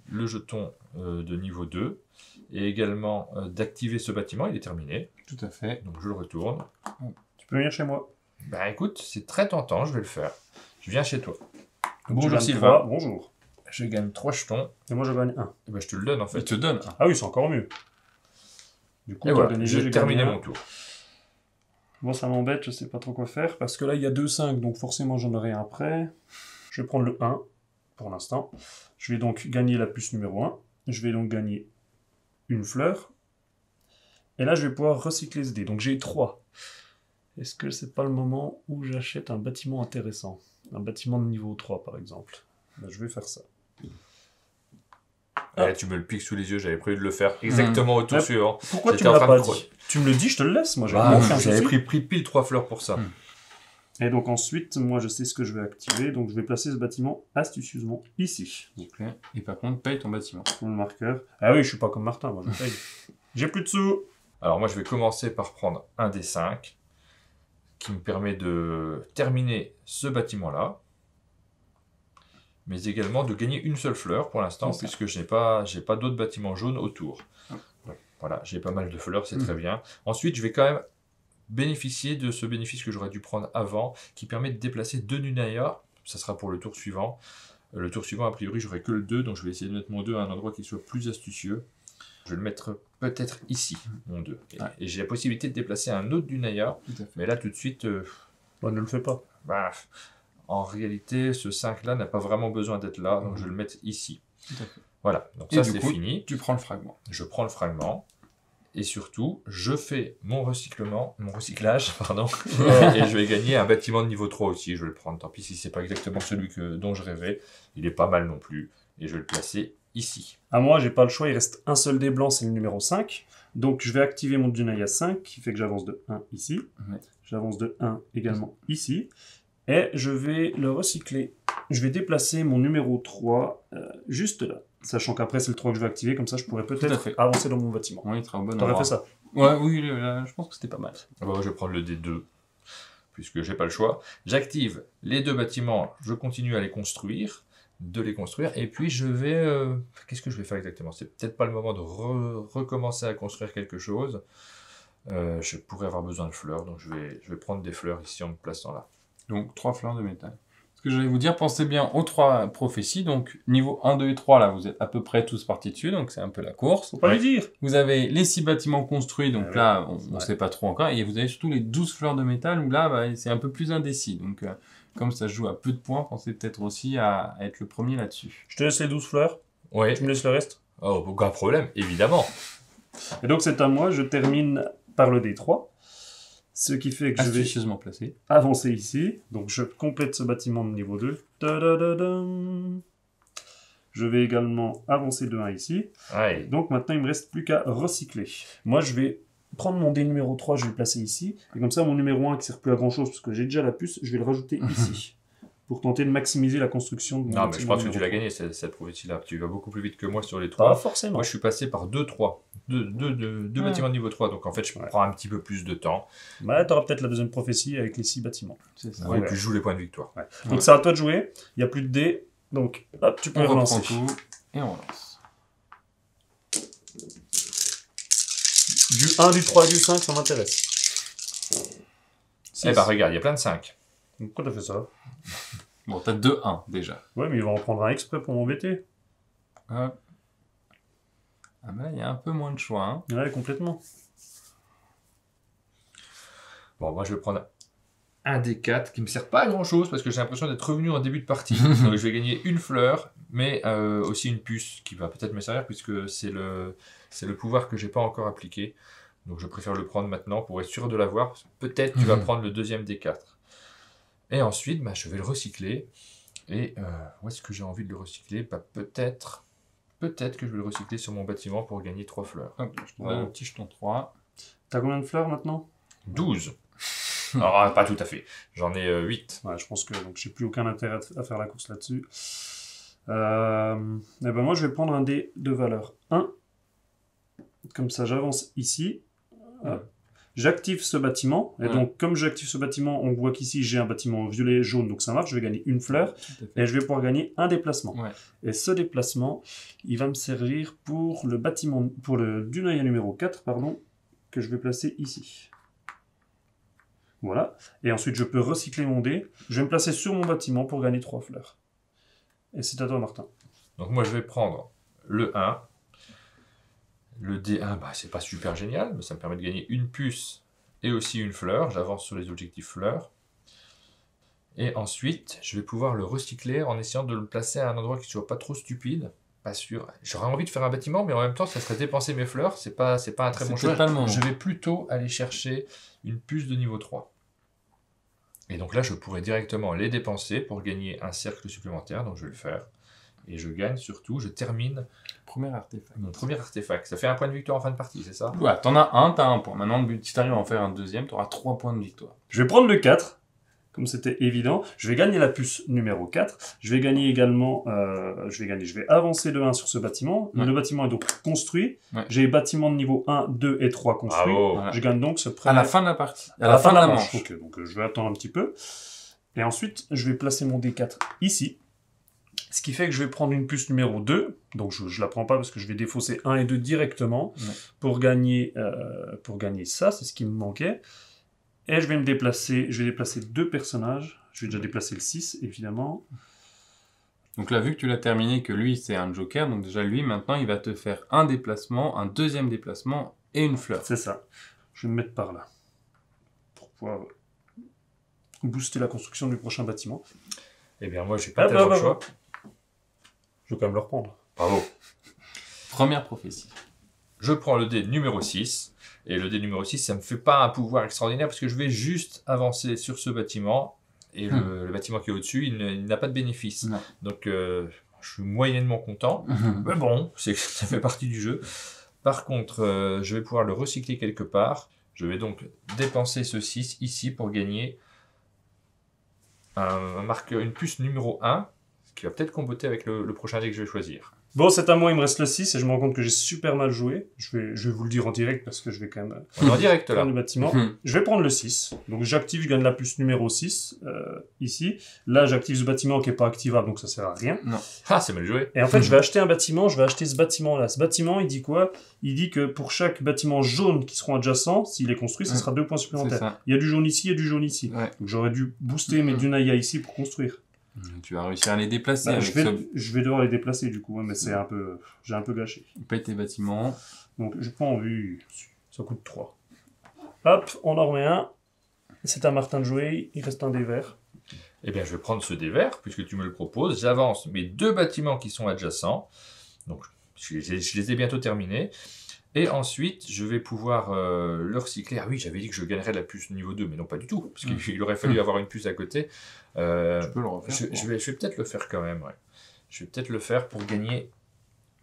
le jeton de niveau 2. Et également d'activer ce bâtiment. Il est terminé. Tout à fait. Donc, je le retourne. Tu peux venir chez moi. Bah écoute, c'est très tentant, je vais le faire. Je viens chez toi. Tu Bonjour gagnes Sylvain. 3, bonjour. Je gagne 3 jetons. Et moi je gagne 1. Et bah, je te le donne en Il fait. te donne un. Ah oui, c'est encore mieux. Du coup, Et t'as voilà, gagné, j'ai terminé gagné mon un. tour. Bon, ça m'embête, je sais pas trop quoi faire. Parce que là, il y a 2-5, donc forcément j'en aurai un après. Je vais prendre le 1 pour l'instant. Je vais donc gagner la puce numéro 1. Je vais donc gagner une fleur. Et là, je vais pouvoir recycler ce dé. Donc j'ai 3. Est-ce que c'est pas le moment où j'achète un bâtiment intéressant? Un bâtiment de niveau 3, par exemple. Ben, je vais faire ça. Tu me le piques sous les yeux, j'avais prévu de le faire exactement au tour Mais suivant. Pourquoi tu J'étais me en l'as train pas de dit? Tu me le dis, je te le laisse. Moi, J'avais pris pile 3 fleurs pour ça. Et donc ensuite, moi, je sais ce que je vais activer. Donc je vais placer ce bâtiment astucieusement ici. Donc là, et par contre, paye ton bâtiment. Pour le marqueur. Ah oui, je suis pas comme Martin, moi, je paye. J'ai plus de sous. Alors moi, je vais commencer par prendre un des 5 qui me permet de terminer ce bâtiment-là, mais également de gagner une seule fleur pour l'instant, puisque j'ai pas d'autres bâtiments jaunes autour. Donc, voilà, j'ai pas mal de fleurs, c'est très bien. Ensuite, je vais quand même bénéficier de ce bénéfice que j'aurais dû prendre avant, qui permet de déplacer 2 Nunaya. Ça sera pour le tour suivant. Le tour suivant, a priori, j'aurai que le 2, donc je vais essayer de mettre mon 2 à un endroit qui soit plus astucieux. Je vais le mettre peut-être ici, mon 2. Et j'ai la possibilité de déplacer un autre Nunaya, mais là, tout de suite... Bah, ne le fais pas. En réalité, ce 5-là n'a pas vraiment besoin d'être là, donc je vais le mettre ici. Tout à fait. Voilà, donc Et ça du c'est coup, fini. Tu prends le fragment. Je prends le fragment, et surtout, je fais mon recyclage, pardon, et je vais gagner un bâtiment de niveau 3 aussi. Je vais le prendre, tant pis si c'est pas exactement celui dont je rêvais. Il est pas mal non plus, et je vais le placer ici. À moi, j'ai pas le choix, il reste un seul dé blanc, c'est le numéro 5. Donc je vais activer mon Dunaya 5, qui fait que j'avance de 1 ici. Ouais. J'avance de 1 également ici. Et je vais le recycler. Je vais déplacer mon numéro 3 juste là. Sachant qu'après, c'est le 3 que je vais activer, comme ça je pourrais peut-être avancer dans mon bâtiment. Oui, il sera au bon T'aurais endroit. fait ça? Ouais, oui, là, je pense que c'était pas mal. Bon, je vais prendre le D2, puisque j'ai pas le choix. J'active les 2 bâtiments, je continue à les construire, et puis je vais... Qu'est-ce que je vais faire exactement? C'est peut-être pas le moment de recommencer à construire quelque chose. Je pourrais avoir besoin de fleurs, donc je vais prendre des fleurs ici en me plaçant là. Donc 3 fleurs de métal. Ce que j'allais vous dire, pensez bien aux 3 prophéties. Donc niveau 1, 2 et 3, là, vous êtes à peu près tous partis dessus, donc c'est un peu la course. Faut pas le dire. Vous avez les 6 bâtiments construits, donc là, on ne sait pas trop encore. Et vous avez surtout les 12 fleurs de métal, où là, bah, c'est un peu plus indécis. Donc comme ça se joue à peu de points, pensez peut-être aussi à être le premier là-dessus. Je te laisse les 12 fleurs. Ouais. Tu me laisses le reste. Oh, aucun problème, évidemment. Et donc c'est à moi, je termine par le D3. Ce qui fait que je vais Astucieusement placé. avancer ici. Donc je complète ce bâtiment de niveau 2. Ta-da-da-dam. Je vais également avancer de 1 ici. Ouais. Donc maintenant, il me reste plus qu'à recycler. Moi, je vais prendre mon dé numéro 3, je vais le placer ici. Et comme ça, mon numéro 1 qui ne sert plus à grand chose, parce que j'ai déjà la puce, je vais le rajouter ici. Pour tenter de maximiser la construction de mon Non, mais je pense que tu l'as numéro gagné, cette prophétie-là. Tu vas beaucoup plus vite que moi sur les 3. 3. Pas forcément. Moi, je suis passé par 2-3. Deux bâtiments de niveau 3. Donc, en fait, je prends un petit peu plus de temps. Bah, tu auras peut-être la deuxième prophétie avec les 6 bâtiments. C'est ça. Et puis, je joue les points de victoire. Ouais. Donc, c'est à toi de jouer. Il n'y a plus de dés. Donc, hop, tu peux On relancer. reprend tout et on relance. Du 1, du 3 et du 5, ça m'intéresse. Eh ben, regarde, il y a plein de 5. Pourquoi t'as fait ça? Bon, t'as 2-1 déjà. Ouais, mais il va en prendre un exprès pour m'embêter. Ah bah, il y a un peu moins de choix. Hein. Ouais, complètement. Bon, moi, je vais prendre un des 4 qui me sert pas à grand chose parce que j'ai l'impression d'être revenu en début de partie. Donc, je vais gagner une fleur, mais aussi une puce qui va peut-être me servir puisque c'est le pouvoir que j'ai pas encore appliqué. Donc, je préfère le prendre maintenant pour être sûr de l'avoir. Peut-être tu vas prendre le deuxième des 4. Et ensuite, bah, je vais le recycler. Et où est-ce que j'ai envie de le recycler? Bah, peut-être que je vais le recycler sur mon bâtiment pour gagner 3 fleurs. Hop, je te donne un petit jeton 3. T'as combien de fleurs maintenant? 12. Alors, pas tout à fait. J'en ai 8. Ouais, je pense que donc j'ai plus aucun intérêt à faire la course là-dessus. Eh ben moi, je vais prendre un dé de valeur 1. Comme ça, j'avance ici. J'active ce bâtiment. Et donc, comme j'active ce bâtiment, on voit qu'ici, j'ai un bâtiment violet jaune. Donc, ça marche. Je vais gagner une fleur. Et je vais pouvoir gagner un déplacement. Ouais. Et ce déplacement, il va me servir pour le bâtiment, pour le Dunaya numéro 4, pardon, que je vais placer ici. Voilà. Et ensuite, je peux recycler mon dé. Je vais me placer sur mon bâtiment pour gagner 3 fleurs. Et c'est à toi, Martin. Donc, moi, je vais prendre le 1. Le D1, bah, c'est pas super génial, mais ça me permet de gagner une puce et aussi une fleur. J'avance sur les objectifs fleurs. Et ensuite, je vais pouvoir le recycler en essayant de le placer à un endroit qui ne soit pas trop stupide. pas sûr. J'aurais envie de faire un bâtiment, mais en même temps, ça serait dépenser mes fleurs. C'est pas un très bon C'est choix. pas le moment. Je vais plutôt aller chercher une puce de niveau 3. Et donc là, je pourrais directement les dépenser pour gagner un cercle supplémentaire. Donc je vais le faire. Et je gagne surtout, je termine Premier artefact. mon premier artefact. Ça fait un point de victoire en fin de partie, c'est ça? Ouais, t'en as un, t'as un point. Maintenant, le but, si t'arrives à en faire un deuxième, t'auras 3 points de victoire. Je vais prendre le 4, comme c'était évident. Je vais gagner la puce numéro 4. Je vais gagner également... je vais avancer de 1 sur ce bâtiment. Ouais. Le bâtiment est donc construit. Ouais. J'ai les bâtiments de niveau 1, 2 et 3 construits. Bravo. Voilà. Je gagne donc ce À premier... la fin de la partie. À la fin de la manche. Ok, donc je vais attendre un petit peu. Et ensuite, je vais placer mon D4 ici. Ce qui fait que je vais prendre une puce numéro 2. Donc je la prends pas parce que je vais défausser 1 et 2 directement Ouais. pour gagner ça. C'est ce qui me manquait. Et je vais déplacer 2 personnages. Je vais déjà déplacer le 6, évidemment. Donc là, vu que tu l'as terminé, que lui, c'est un joker, donc déjà, lui, maintenant, il va te faire un déplacement, un deuxième déplacement et une fleur. C'est ça. Je vais me mettre par là. Pour pouvoir booster la construction du prochain bâtiment. Eh bien, moi, j'ai pas tellement le choix. Je vais quand même le reprendre. Bravo. Première prophétie. Je prends le dé numéro 6. Et le dé numéro 6, ça me fait pas un pouvoir extraordinaire parce que je vais juste avancer sur ce bâtiment. Et le bâtiment qui est au-dessus, il n'a pas de bénéfice. Non. Donc, je suis moyennement content. Mais bon, ça fait partie du jeu. Par contre, je vais pouvoir le recycler quelque part. Je vais donc dépenser ce 6 ici pour gagner une puce numéro 1, qui va peut-être comboter avec le prochain dé que je vais choisir. Bon, c'est à moi, il me reste le 6 et je me rends compte que j'ai super mal joué. Je vais vous le dire en direct parce que je vais quand même On est en direct là. prendre le bâtiment. Je vais prendre le 6. Donc j'active, je gagne la puce numéro 6 ici. Là, j'active ce bâtiment qui n'est pas activable, donc ça sert à rien. Ah, c'est mal joué. Et en fait, je vais acheter un bâtiment, je vais acheter ce bâtiment-là. Ce bâtiment, il dit quoi? Il dit que pour chaque bâtiment jaune qui seront adjacents, s'il est construit, ça sera 2 points C'est supplémentaires. ça. Il y a du jaune ici, il y a du jaune ici. Ouais. Donc j'aurais dû booster mes Dunaya ici pour construire. Tu vas réussir à les déplacer Bah, avec je vais devoir les déplacer du coup, ouais, mais c'est un peu... J'ai un peu gâché. paye tes bâtiments. Donc j'ai pas envie... Ça coûte 3. Hop, on en remet un. C'est à Martin de jouer, il reste un des verts. Eh bien, je vais prendre ce dé vert, puisque tu me le proposes. J'avance mes 2 bâtiments qui sont adjacents. Donc, je les ai bientôt terminés. Et ensuite, je vais pouvoir le recycler. Ah oui, j'avais dit que je gagnerais la puce niveau 2, mais non, pas du tout. Parce qu'il aurait fallu avoir une puce à côté. Tu peux le refaire. Je vais peut-être le faire quand même, ouais. Je vais peut-être le faire pour gagner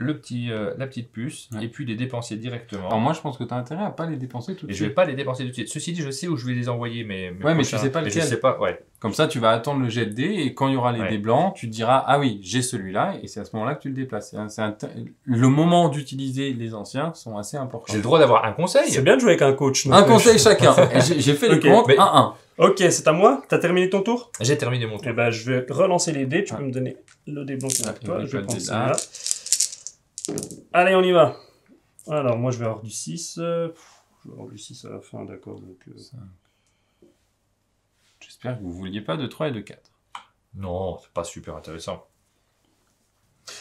la petite puce, Ouais. et puis les dépenser directement. Alors moi, je pense que tu as intérêt à pas les dépenser tout de Et je suite. vais pas les dépenser tout de suite. Ceci dit, je sais où je vais les envoyer, mes Ouais, mais tu prochains. sais pas Mais lequel. je sais pas, ouais. Comme ça, tu vas attendre le jet de dés et quand il y aura les Ouais. dés blancs, tu te diras ah oui, j'ai celui-là et c'est à ce moment-là que tu le déplaces. Le moment d'utiliser les anciens sont assez importants. J'ai le droit d'avoir un conseil. C'est bien de jouer avec un coach. Un conseil chacun. Et j'ai fait les Ok, comptes mais- 1-1. Ok, c'est à moi. T'as terminé ton tour? J'ai terminé mon tour. Eh ben, je vais relancer les dés. Tu peux Ouais. me donner le dé blanc qui est avec Ouais, toi. et Je vais le prendre dé celui-là. Allez, on y va. Alors, moi, je vais avoir du 6. Je vais avoir du 6 à la fin, d'accord. Donc, J'espère que vous vouliez pas de 3 et de 4. Non, c'est pas super intéressant.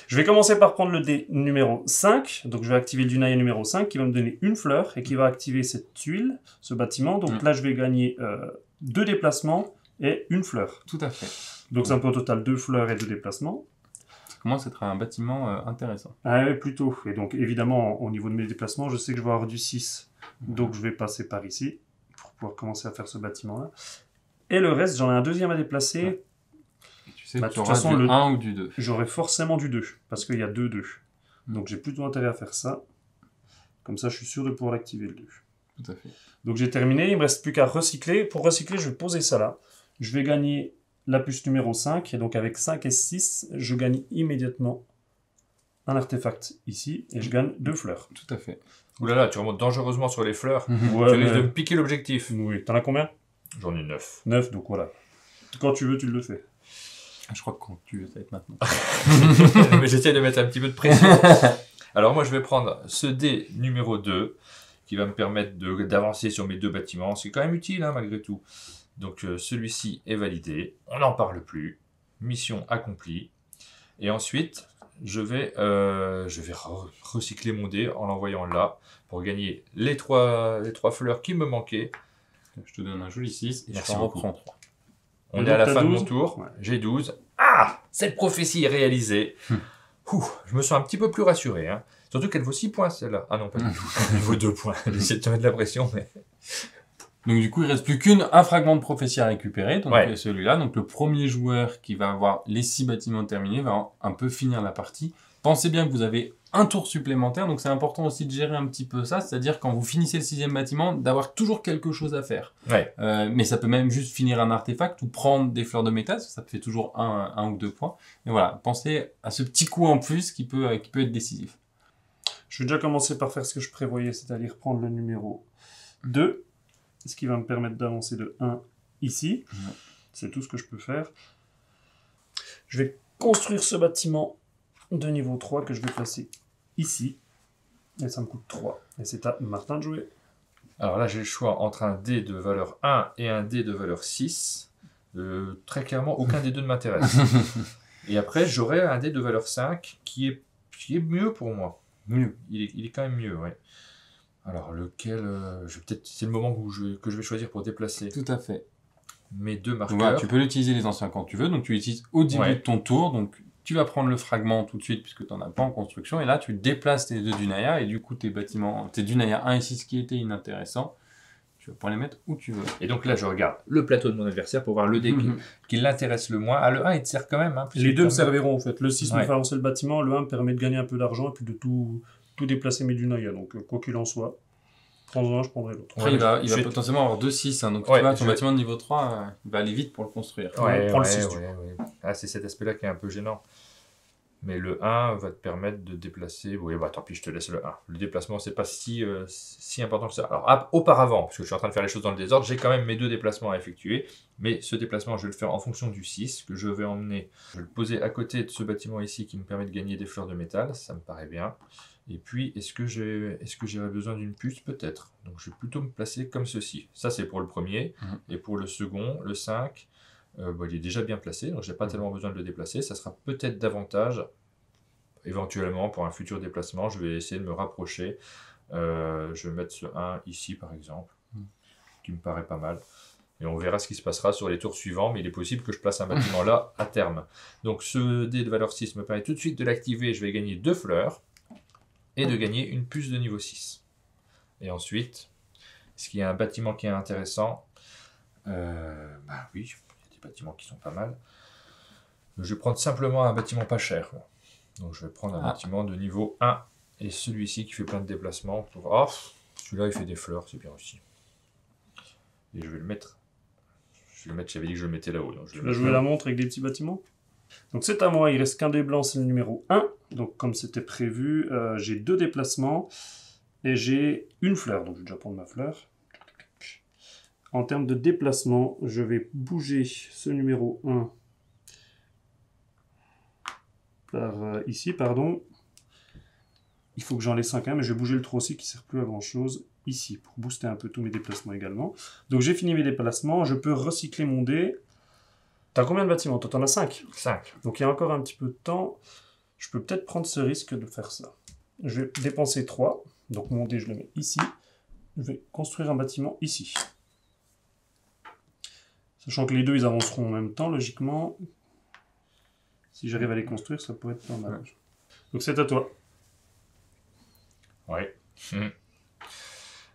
Je vais commencer par prendre le dé numéro 5. Donc, je vais activer le Dunaya numéro 5 qui va me donner une fleur et qui va activer cette tuile, ce bâtiment. Donc là, je vais gagner 2 déplacements et une fleur. Tout à fait. Donc, ça me fait au total 2 fleurs et 2 déplacements. Ça commence à être un bâtiment intéressant. Ah ouais, plutôt. Et donc, évidemment, au niveau de mes déplacements, je sais que je vais avoir du 6. Donc, je vais passer par ici pour pouvoir commencer à faire ce bâtiment-là. Et le reste, j'en ai un deuxième à déplacer. Ouais. Et tu sais Bah, que de tu toute auras façon, du le- 1 ou du 2. J'aurai forcément du 2, parce qu'il y a 2. Donc, j'ai plutôt intérêt à faire ça. Comme ça, je suis sûr de pouvoir l'activer, le 2. Tout à fait. Donc, j'ai terminé. Il me reste plus qu'à recycler. Pour recycler, je vais poser ça là. Je vais gagner la puce numéro 5. Et donc, avec 5 et 6, je gagne immédiatement un artefact ici. Et je gagne 2 fleurs. Tout à fait. Ouh là là, tu remontes dangereusement sur les fleurs. Ouais, Tu risques de me piquer l'objectif. Oui, t'en as combien? J'en ai 9. 9, donc voilà. Quand tu veux, tu le fais. Je crois que quand tu veux, ça va être maintenant. Mais j'essaie de mettre un petit peu de pression. Alors moi, je vais prendre ce dé numéro 2 qui va me permettre d'avancer sur mes 2 bâtiments. C'est quand même utile, hein, malgré tout. Donc celui-ci est validé. On n'en parle plus. Mission accomplie. Et ensuite, je vais recycler mon dé en l'envoyant là pour gagner les 3 fleurs qui me manquaient. Je te donne un joli 6 et Merci je t'en beaucoup. reprends 3. On Et est à donc, la t'as fin de 12? mon tour. Ouais. J'ai 12. Ah! Cette prophétie est réalisée. Je me sens un petit peu plus rassuré. Hein. Surtout qu'elle vaut 6 points, celle-là. Ah non, pas du tout. Elle vaut 2 points. J'essaie de te mettre de la pression, mais... Donc du coup, il reste plus un fragment de prophétie à récupérer, donc celui-là. Donc le premier joueur qui va avoir les 6 bâtiments terminés va un peu finir la partie. Pensez bien que vous avez un tour supplémentaire, donc c'est important aussi de gérer un petit peu ça, c'est-à-dire quand vous finissez le 6e bâtiment, d'avoir toujours quelque chose à faire. Ouais. Mais ça peut même juste finir un artefact ou prendre des fleurs de métal, ça fait toujours un ou 2 points. Mais voilà, pensez à ce petit coup en plus qui peut être décisif. Je vais déjà commencer par faire ce que je prévoyais, c'est-à-dire prendre le numéro 2, ce qui va me permettre d'avancer de 1 ici. C'est tout ce que je peux faire. Je vais construire ce bâtiment de niveau 3 que je vais placer ici. Et ça me coûte 3. Et c'est à Martin de jouer. Alors là, j'ai le choix entre un dé de valeur 1 et un dé de valeur 6. Très clairement, aucun des deux ne m'intéresse. Et après, j'aurai un dé de valeur 5 qui est mieux pour moi. Mieux. Il est quand même mieux, ouais. Alors, lequel c'est le moment que je vais choisir pour déplacer Tout à fait. mes 2 marqueurs. Voilà, tu peux l'utiliser les anciens quand tu veux. Donc, tu l'utilises au début de ton tour. Donc, tu vas prendre le fragment tout de suite puisque tu n'en as pas en construction. Et là, tu déplaces tes 2 Dunaya. Et du coup, tes Dunaya 1 et 6 qui étaient inintéressants, tu vas pouvoir les mettre où tu veux. Et donc là, je regarde le plateau de mon adversaire pour voir le dé qui l'intéresse le moins. Ah, le 1, il te sert quand même. Hein, les deux me serviront en fait. Le 6 me fait avancer le bâtiment. Le 1 me permet de gagner un peu d'argent et puis de tout déplacer mes Dunaya. Donc, quoi qu'il en soit, prends-en un, je prendrai l'autre. Après, il va potentiellement avoir 2-6. Hein, donc, tu vois, ton bâtiment de niveau 3, il va aller vite pour le construire. Prends le 6. Ah, c'est cet aspect-là qui est un peu gênant. Mais le 1 va te permettre de déplacer... Oui, bah tant pis, je te laisse le 1. Le déplacement, c'est pas si important que ça. Alors, auparavant, parce que je suis en train de faire les choses dans le désordre, j'ai quand même mes 2 déplacements à effectuer. Mais ce déplacement, je vais le faire en fonction du 6, que je vais emmener. Je vais le poser à côté de ce bâtiment ici, qui me permet de gagner des fleurs de métal. Ça me paraît bien. Et puis, est-ce que j'aurais besoin d'une puce? Peut-être. Donc, je vais plutôt me placer comme ceci. Ça, c'est pour le premier. Et pour le second, le 5... il est déjà bien placé, donc je n'ai pas tellement besoin de le déplacer. Ça sera peut-être davantage, éventuellement, pour un futur déplacement. Je vais essayer de me rapprocher. Je vais mettre ce 1 ici, par exemple, qui me paraît pas mal. Et on verra ce qui se passera sur les tours suivants, mais il est possible que je place un bâtiment là, à terme. Donc ce dé de valeur 6 me permet tout de suite de l'activer. Je vais gagner 2 fleurs, et de gagner une puce de niveau 6. Et ensuite, est-ce qu'il y a un bâtiment qui est intéressant? Bah oui, bâtiments qui sont pas mal. Je vais prendre simplement un bâtiment pas cher. Donc je vais prendre un bâtiment de niveau 1 et celui-ci qui fait plein de déplacements. Celui-là il fait des fleurs, c'est bien aussi. Et je vais le mettre. J'avais dit que je le mettais là-haut. Tu vas jouer la montre avec des petits bâtiments. Donc c'est à moi, il reste qu'un dé blanc, c'est le numéro 1. Donc comme c'était prévu, j'ai 2 déplacements et j'ai une fleur. Donc je vais déjà prendre ma fleur. En termes de déplacement, je vais bouger ce numéro 1 par ici, pardon. Il faut que j'en laisse un quand même, mais je vais bouger le 3 aussi qui ne sert plus à grand chose ici, pour booster un peu tous mes déplacements également. Donc j'ai fini mes déplacements, je peux recycler mon dé. T'as combien de bâtiments? Toi, t'en as 5. 5. Donc il y a encore un petit peu de temps. Je peux peut-être prendre ce risque de faire ça. Je vais dépenser 3, donc mon dé je le mets ici. Je vais construire un bâtiment ici. Sachant que les deux, ils avanceront en même temps, logiquement. Si j'arrive à les construire, ça pourrait être pas mal. Donc c'est à toi. Ouais.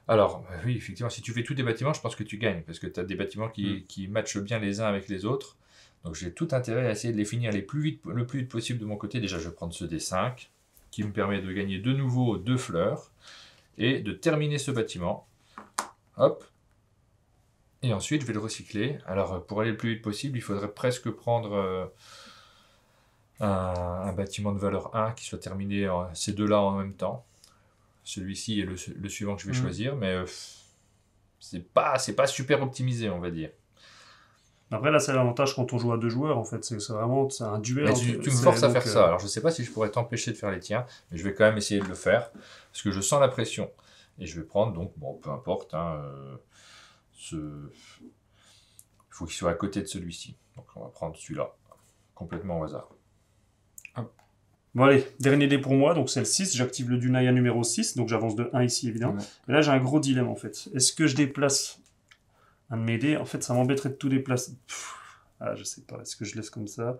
Alors, oui, effectivement, si tu fais tous des bâtiments, je pense que tu gagnes, parce que tu as des bâtiments qui matchent bien les uns avec les autres. Donc j'ai tout intérêt à essayer de les finir le plus vite possible de mon côté. Déjà, je vais prendre ce D5, qui me permet de gagner de nouveau 2 fleurs, et de terminer ce bâtiment. Hop. Et ensuite, je vais le recycler. Alors, pour aller le plus vite possible, il faudrait presque prendre un bâtiment de valeur 1 qui soit terminé, ces deux-là en même temps. Celui-ci est le suivant que je vais choisir, mais c'est pas super optimisé, on va dire. Après, là, c'est l'avantage quand on joue à 2 joueurs, en fait. C'est un duel. Mais tu me forces à faire ça. Alors, je sais pas si je pourrais t'empêcher de faire les tiens, mais je vais quand même essayer de le faire, parce que je sens la pression. Et je vais prendre, donc, bon, peu importe, il faut qu'il soit à côté de celui-ci. Donc on va prendre celui-là, complètement au hasard. Bon allez, dernier dé pour moi, donc c'est le 6, j'active le Dunaya numéro 6, donc j'avance de 1 ici évidemment. Et là j'ai un gros dilemme en fait. Est-ce que je déplace un de mes dés? En fait ça m'embêterait de tout déplacer. Je sais pas, est-ce que je laisse comme ça?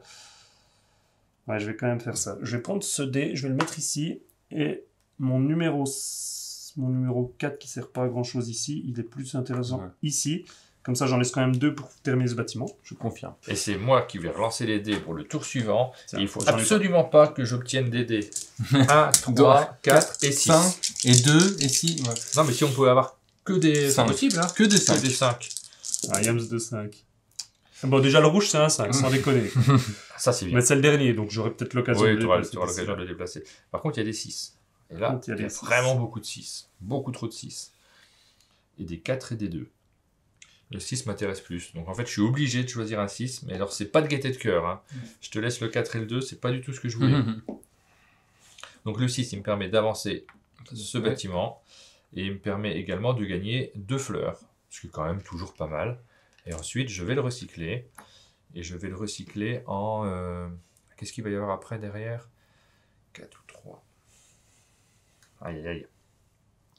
Ouais, je vais quand même faire ça. Je vais prendre ce dé, je vais le mettre ici, et mon numéro 4 qui sert pas à grand chose ici, il est plus intéressant ici. Comme ça, j'en laisse quand même 2 pour terminer ce bâtiment. Je confirme. Et c'est moi qui vais relancer les dés pour le tour suivant. Tiens, Et il faut absolument pas que j'obtienne des dés. 1, 3, 4 et 6. 5 et 2 et 6. Ouais. Non, mais si on pouvait avoir que des... Cinq. C'est possible, hein. Que des 5. Que des 5. Ah, Yams de 5. Bon, déjà, le rouge, c'est un 5, sans déconner. Ça, c'est bien. Mais c'est le dernier, donc j'aurai peut-être l'occasion Oui, de tu auras déplacer. l'occasion de le déplacer. Par contre, il y a des 6. Et là, Il y a il y a des six. vraiment beaucoup de 6. Beaucoup trop de 6. Et des 4 et des 2. Le 6 m'intéresse plus. Donc en fait, je suis obligé de choisir un 6. Mais alors, c'est pas de gaieté de cœur. Hein. Je te laisse le 4 et le 2. C'est pas du tout ce que je voulais. Donc le 6, il me permet d'avancer ce bâtiment. Et il me permet également de gagner 2 fleurs. Ce qui est quand même toujours pas mal. Et ensuite, je vais le recycler. Et je vais le recycler en... Qu'est-ce qu'il va y avoir après, derrière? 4 ou 3. Aïe, aïe, aïe.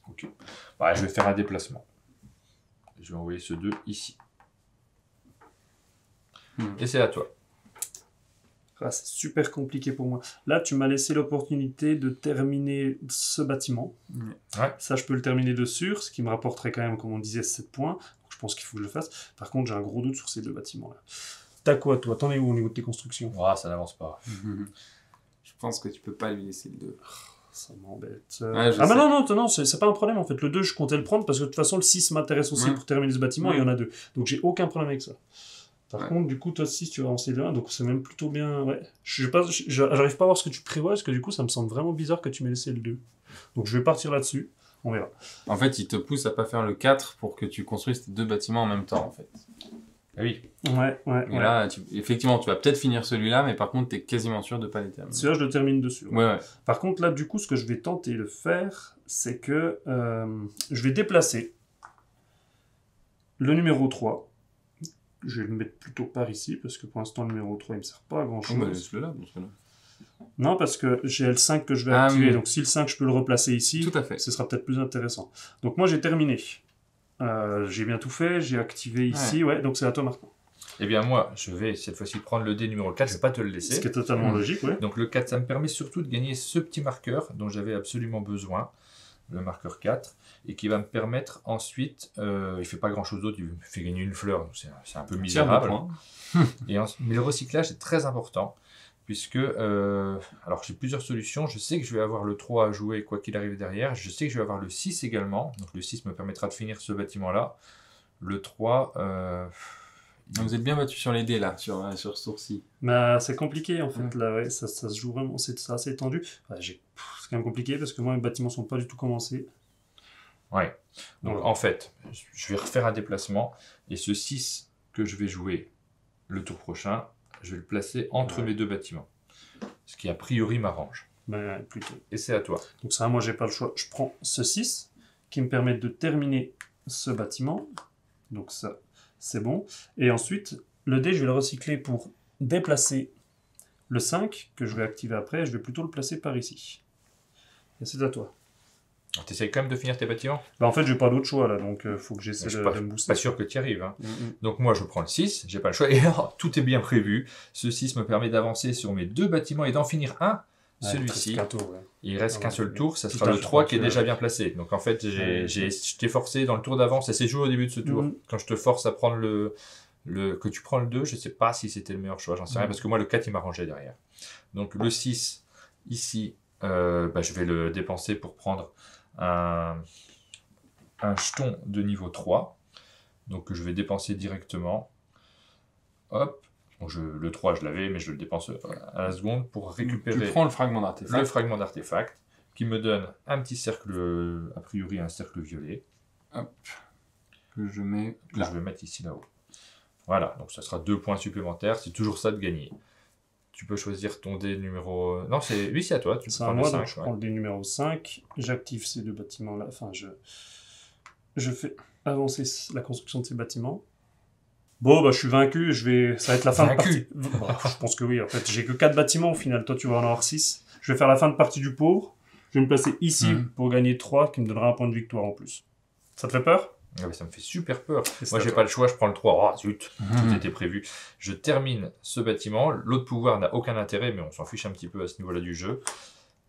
Ok. Bah, je vais faire un déplacement. Je vais envoyer ce 2 ici. Et c'est à toi. Ah, c'est super compliqué pour moi. Là, tu m'as laissé l'opportunité de terminer ce bâtiment. Ouais. Ça, je peux le terminer de sûr, ce qui me rapporterait quand même, comme on disait, 7 points. Donc, je pense qu'il faut que je le fasse. Par contre, j'ai un gros doute sur ces 2 bâtiments-là. T'as quoi, toi? T'en es où au niveau de tes constructions? Oh, ça n'avance pas. Je pense que tu peux pas lui laisser le 2. Ça m'embête. Ouais, ah, mais non, c'est pas un problème en fait. Le 2, je comptais le prendre parce que de toute façon, le 6 m'intéresse aussi pour terminer ce bâtiment et il y en a 2. Donc, j'ai aucun problème avec ça. Par contre, du coup, toi 6, tu vas avancer de 1, donc c'est même plutôt bien. Ouais. J'arrive pas à voir ce que tu prévois parce que du coup, ça me semble vraiment bizarre que tu m'aies laissé le 2. Donc, je vais partir là-dessus. On verra. En fait, il te pousse à pas faire le 4 pour que tu construises tes 2 bâtiments en même temps, en fait. Ah oui. Ouais. Et là, effectivement, tu vas peut-être finir celui-là, mais par contre, t'es quasiment sûr de pas les terminer. Celui-là, je le termine dessus. Ouais. Par contre, là, du coup, ce que je vais tenter de faire, c'est que je vais déplacer le numéro 3. Je vais le mettre plutôt par ici, parce que pour l'instant, le numéro 3, il me sert pas à grand-chose. Laisse-le là, dans ce cas-là. Non, parce que j'ai le 5 que je vais activer. Donc, si le 5, je peux le replacer ici, tout à fait. Ce sera peut-être plus intéressant. Donc, moi, j'ai terminé. J'ai bien tout fait. J'ai activé ici. Ouais, donc c'est à toi, Martin. Eh bien, moi, je vais cette fois-ci prendre le dé numéro 4. Je ne vais pas te le laisser. Ce qui est totalement logique, ouais. Donc, le 4, ça me permet surtout de gagner ce petit marqueur dont j'avais absolument besoin. Le marqueur 4. Et qui va me permettre ensuite... il ne fait pas grand-chose d'autre. Il me fait gagner une fleur. Donc c'est un peu misérable. Mais le recyclage est très important. Puisque, alors j'ai plusieurs solutions, je sais que je vais avoir le 3 à jouer quoi qu'il arrive derrière, je sais que je vais avoir le 6 également, donc le 6 me permettra de finir ce bâtiment-là. Le 3... Vous êtes bien battu sur les dés là, sur sourcil. Bah, c'est compliqué en fait, là, ouais, ça se joue vraiment, c'est assez tendu. Ouais, c'est quand même compliqué parce que moi, mes bâtiments sont pas du tout commencés. Ouais, donc en fait, je vais refaire un déplacement, et ce 6 que je vais jouer le tour prochain, je vais le placer entre mes 2 bâtiments. Ce qui a priori m'arrange. Bah, plutôt. Et c'est à toi. Donc ça, moi, j'ai pas le choix. Je prends ce 6 qui me permet de terminer ce bâtiment. Donc ça, c'est bon. Et ensuite, le dé, je vais le recycler pour déplacer le 5 que je vais activer après. Je vais plutôt le placer par ici. Et c'est à toi. Tu essaies quand même de finir tes bâtiments? Bah, en fait, j'ai pas d'autre choix là, donc faut que j'essaie de me booster. Pas sûr que tu y arrives. Hein. Donc moi, je prends le 6, j'ai pas le choix. Et tout est bien prévu. Ce 6 me permet d'avancer sur mes 2 bâtiments et d'en finir un. Celui-ci. Il reste qu'un seul tour, ça sera le 3 qui est déjà bien placé. Donc en fait, je t'ai forcé dans le tour d'avant, ça s'est joué au début de ce tour. Quand je te force à prendre que tu prends le 2, je sais pas si c'était le meilleur choix, j'en sais rien, parce que moi le 4 il m'arrangeait derrière. Donc le 6, ici, je vais le dépenser pour prendre un jeton de niveau 3. Donc que je vais dépenser directement. Hop. Bon, le 3, je l'avais, mais je le dépense à la seconde pour récupérer tu prends le fragment d'artefact. Le fragment d'artefact qui me donne un petit cercle, a priori un cercle violet. Hop. Que je mets là. Je vais mettre ici là-haut. Voilà, donc ça sera 2 points supplémentaires. C'est toujours ça de gagner. Tu peux choisir ton dé numéro... Non, c'est à toi. C'est à moi, donc je prends le dé numéro 5. J'active ces 2 bâtiments-là. Enfin, je fais avancer la construction de ces bâtiments. Bon, bah, je suis vaincu, ça va être la fin de partie. Bah, je pense que oui, en fait, j'ai que 4 bâtiments au final, toi tu vas en avoir 6. Je vais faire la fin de partie du pauvre, je vais me placer ici pour gagner 3, qui me donnera un point de victoire en plus. Ça te fait peur? Ah, ça me fait super peur. Et c'est Moi, à j'ai toi. pas le choix, je prends le 3. Oh, zut, tout Mhm. était prévu. Je termine ce bâtiment. L'autre pouvoir n'a aucun intérêt, mais on s'en fiche un petit peu à ce niveau-là du jeu.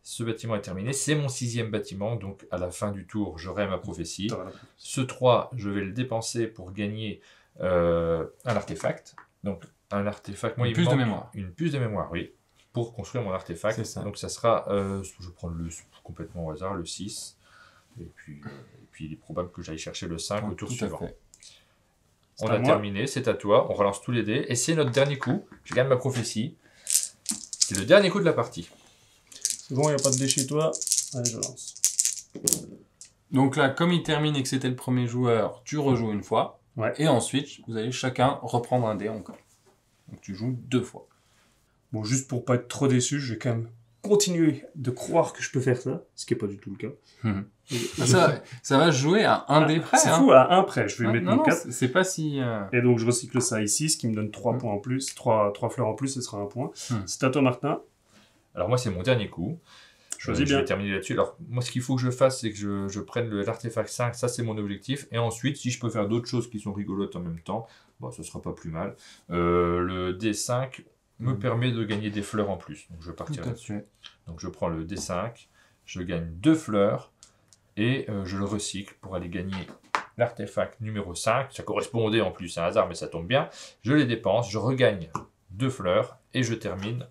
Ce bâtiment est terminé. C'est mon 6e bâtiment, donc à la fin du tour, j'aurai ma prophétie. T'auras la- Ce 3, je vais le dépenser pour gagner un artefact. Donc, un artefact. Moi, Une il puce me de manque mémoire. Une puce de mémoire, oui. Pour construire mon artefact. C'est ça. Donc, ça sera. Je prends le complètement au hasard, le 6. Et puis, il est probable que j'aille chercher le 5 au tour Tout à suivant. fait. On C'est à a moi. terminé, c'est à toi. On relance tous les dés. Et c'est notre dernier coup. Je gagne ma prophétie. C'est le dernier coup de la partie. C'est bon, il n'y a pas de dé chez toi. Allez, je lance. Donc là, comme il termine et que c'était le premier joueur, tu rejoues une fois. Ouais. Et ensuite, vous allez chacun reprendre un dé encore. Donc tu joues 2 fois. Bon, juste pour pas être trop déçu, je vais quand même continuer de croire que je peux faire ça, ce qui n'est pas du tout le cas. Ça va se jouer à un dé près. C'est hein. fou, à 1 près, je vais Ouais, mettre non, mon non, 4. c'est pas si... Et donc je recycle ça ici, ce qui me donne 3 Mm. points en plus, 3 fleurs en plus, ce sera 1 point. Mm. C'est à toi, Martin. Alors, moi, c'est mon dernier coup. Choisis Je vais bien. terminer là-dessus. Alors, moi, ce qu'il faut que je fasse, c'est que je prenne l'artefact 5. Ça, c'est mon objectif. Et ensuite, si je peux faire d'autres choses qui sont rigolotes en même temps, bon, ce sera pas plus mal. Le D5 me permet de gagner des fleurs en plus. Donc, je vais partir Tout à là-dessus. fait. Donc, je prends le D5. Je gagne 2 fleurs. Et je le recycle pour aller gagner l'artefact numéro 5. Ça correspondait en plus, c'est un hasard, mais ça tombe bien. Je les dépense. Je regagne 2 fleurs. Et je termine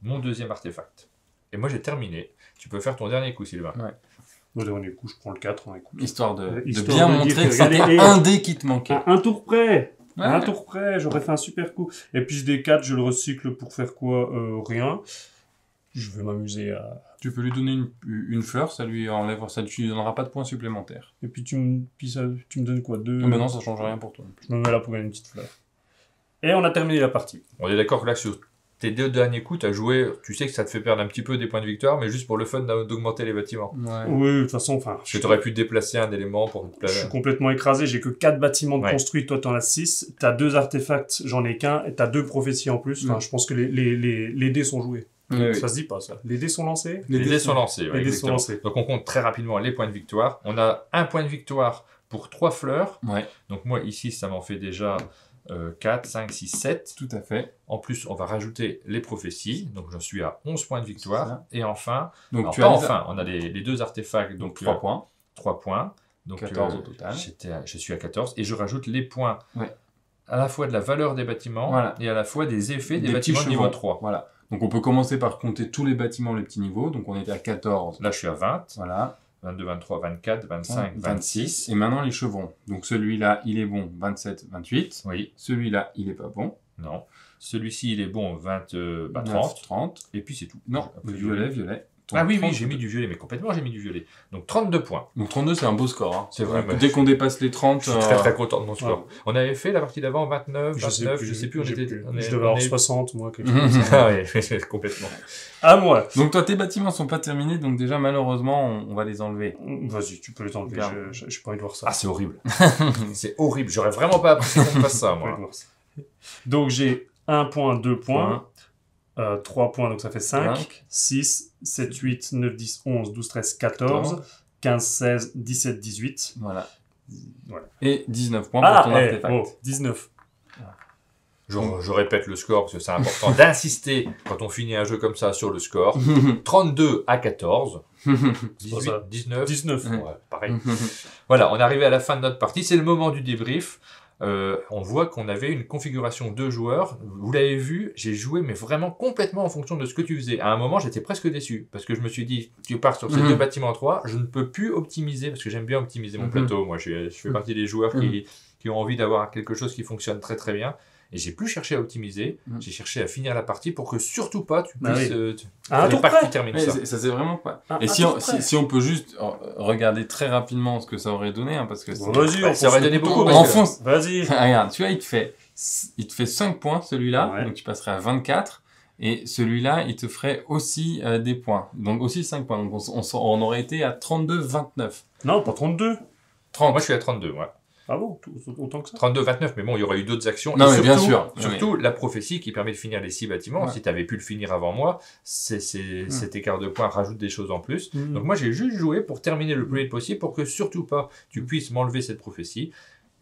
mon 2e artefact. Et moi, j'ai terminé. Tu peux faire ton dernier coup, Sylvain. Au dernier coup, je prends le 4. Hein, écoute. Histoire de Histoire bien de dire montrer que que c'était regardez, un dé qui te manquait. À un tour près. Ouais. À un tour près, j'aurais fait un super coup. Et puis ce D4, je le recycle pour faire quoi? Rien. Je vais m'amuser à... Tu peux lui donner une fleur, ça lui enlève, ça ne lui donnera pas de points supplémentaires. Et puis tu me donnes quoi? 2... Mais non, ça change rien pour toi. Je me mets là pour gagner une petite fleur. Et on a terminé la partie. On est d'accord que là, sur tes 2 derniers coups, tu as joué. Tu sais que ça te fait perdre un petit peu des points de victoire, mais juste pour le fun d'augmenter les bâtiments. Ouais. Oui, de toute façon, enfin... Parce que tu aurais pu déplacer un élément pour te Je placer. suis complètement écrasé, j'ai que 4 bâtiments de Ouais. construits, toi t'en as 6, t'as 2 artefacts, j'en ai qu'un, et t'as 2 prophéties en plus, enfin je pense que les dés sont joués. Oui. Ça se dit pas ça. Les dés sont lancés? Les dés sont lancés. ouais, Les dés sont exactement. lancés. Donc on compte très rapidement les points de victoire. On a un point de victoire pour 3 fleurs. Ouais, Donc moi, ici, ça m'en fait déjà 4, 5, 6, 7. tout à fait. En plus, on va rajouter les prophéties. Donc j'en suis à 11 points de C'est victoire. ça. Et enfin, Donc alors tu pas as enfin, on a les 2 artefacts. donc 3 points. 3 points. Donc 14 au total. Je suis à 14. Et je rajoute les points Ouais. à la fois de la valeur des bâtiments Voilà. et à la fois des effets des, Des petits bâtiments de niveau chevrons. 3. Voilà. Donc on peut commencer par compter tous les bâtiments, les petits niveaux. Donc on était à 14. Là, je suis à 20. Voilà. 22, 23, 24, 25, 26. Et maintenant les chevrons. Donc celui-là, il est bon, 27, 28. Oui, Celui-là, il est pas bon. non. Celui-ci, il est bon, 30. 9, 30. Et puis c'est tout. Non, J'ai appris violet. Ah oui, 30, j'ai mis du violet, mais complètement, j'ai mis du violet. Donc 32 points. Donc 32, c'est un beau score. Hein. C'est vrai, Donc, mais dès qu'on dépasse les 30... Je suis très très content de mon score. Ouais. On avait fait la partie d'avant 29, 29, je sais plus, on j'ai était. plus. on est- Je devais on avoir est- 60, moi, quelque chose. Ah oui, complètement. À moi. Donc toi, tes bâtiments sont pas terminés, donc déjà, malheureusement, on va les enlever. Vas-y, tu peux les enlever, Regarde. j'ai pas envie de voir ça. Ah, c'est horrible. C'est horrible. J'aurais vraiment pas apprécié qu'on fasse ça, J'ai pas envie de moi. voir ça. Donc j'ai 1 point, 2 points, 3 points, donc ça fait 5, 5. 6, 7, 8, 9, 10, 11, 12, 13, 14, 15, 16, 17, 18. Voilà. Voilà. Et 19 points pour ton artefact. oh, 19. Je répète le score parce que c'est important d'insister quand on finit un jeu comme ça sur le score. 32 à 14. 18, ça. 19. 19. Ouais, pareil. Voilà, on est arrivé à la fin de notre partie. C'est le moment du débrief. On voit qu'on avait une configuration de joueurs. Vous l'avez vu, j'ai joué, mais vraiment complètement en fonction de ce que tu faisais. À un moment, j'étais presque déçu parce que je me suis dit, tu pars sur ces 2 bâtiments 3, je ne peux plus optimiser parce que j'aime bien optimiser mon plateau. Moi, je fais partie des joueurs qui ont envie d'avoir quelque chose qui fonctionne très très bien. Et j'ai plus cherché à optimiser, j'ai cherché à finir la partie pour que surtout pas tu Bah puisses. oui. Fallait Un tour pas que près. tu termines Ouais, ça. ça c'est vraiment pas. Un Et tour près. si on peut juste regarder très rapidement ce que ça aurait donné, hein, parce que Bon, vas-y, Ouais, ça aurait donné beaucoup. on parce que- enfonce. Vas-y. Regarde, tu vois, il te fait 5 points celui-là, Ouais. donc tu passerais à 24. Et celui-là, il te ferait aussi des points. Donc aussi 5 points. Donc on aurait été à 32, 29. Non, pas 32. 30. Moi, je suis à 32, ouais. Ah bon, autant que ça? 32-29, mais bon, il y aurait eu d'autres actions. Non, et mais bien sûr. Surtout la prophétie qui permet de finir les 6 bâtiments. Ouais. Si tu avais pu le finir avant moi, cet écart de points rajoute des choses en plus. Donc moi, j'ai juste joué pour terminer le plus vite possible pour que surtout pas tu puisses m'enlever cette prophétie.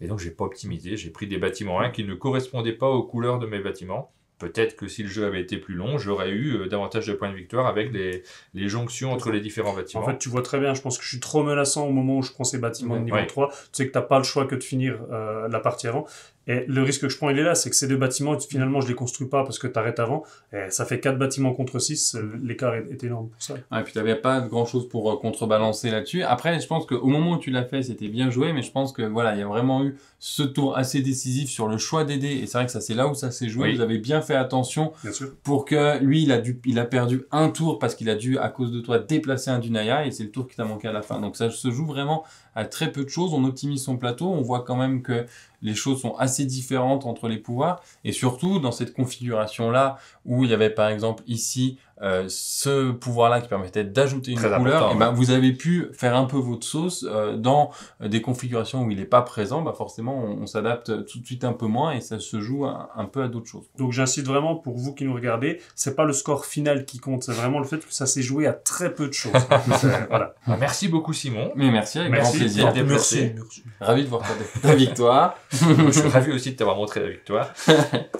Et donc, j'ai pas optimisé. J'ai pris des bâtiments 1 qui ne correspondaient pas aux couleurs de mes bâtiments. Peut-être que si le jeu avait été plus long, j'aurais eu davantage de points de victoire avec les jonctions entre les différents bâtiments. En fait, tu vois très bien, je pense que je suis trop menaçant au moment où je prends ces bâtiments de niveau 3. Tu sais que tu n'as pas le choix que de finir la partie avant. Et le risque que je prends, il est là, c'est que ces 2 bâtiments, finalement, je les construis pas parce que tu arrêtes avant. Et ça fait 4 bâtiments contre 6. L'écart est énorme pour ça. Et puis, tu n'avais pas grand-chose pour contrebalancer là-dessus. Après, je pense qu'au moment où tu l'as fait, c'était bien joué. Mais je pense que voilà, il y a vraiment eu ce tour assez décisif sur le choix des dés. Et c'est vrai que ça, c'est là où ça s'est joué. Oui. Vous avez bien fait attention pour que lui, il a perdu un tour parce qu'il a dû, à cause de toi, déplacer un Dunaya. Et c'est le tour qui t'a manqué à la fin. Donc, ça se joue vraiment à très peu de choses. On optimise son plateau. On voit quand même que les choses sont assez différentes entre les pouvoirs. Et surtout, dans cette configuration-là, où il y avait par exemple ici ce pouvoir-là qui permettait d'ajouter une couleur, et vous avez pu faire un peu votre sauce dans des configurations où il n'est pas présent. Bah forcément, on s'adapte tout de suite un peu moins et ça se joue un peu à d'autres choses. Donc j'incite vraiment pour vous qui nous regardez, c'est pas le score final qui compte, c'est vraiment le fait que ça s'est joué à très peu de choses. Voilà. Merci beaucoup Simon. Mais merci, avec grand plaisir. Merci. Ravi de voir ta victoire. Je suis ravi aussi de t'avoir montré la victoire.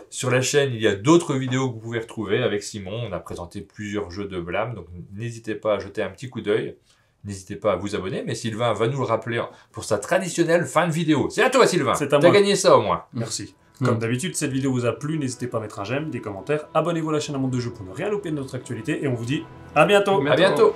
Sur la chaîne, il y a d'autres vidéos que vous pouvez retrouver avec Simon. On a présenté plusieurs jeux de blâme, donc n'hésitez pas à jeter un petit coup d'œil. N'hésitez pas à vous abonner, mais Sylvain va nous le rappeler pour sa traditionnelle fin de vidéo. C'est à toi Sylvain. C'est à moi. T'as gagné ça au moins. Merci. Comme d'habitude, cette vidéo vous a plu, n'hésitez pas à mettre un j'aime, des commentaires, abonnez-vous à la chaîne Un Monde de Jeux pour ne rien louper de notre actualité, et on vous dit à bientôt. À bientôt.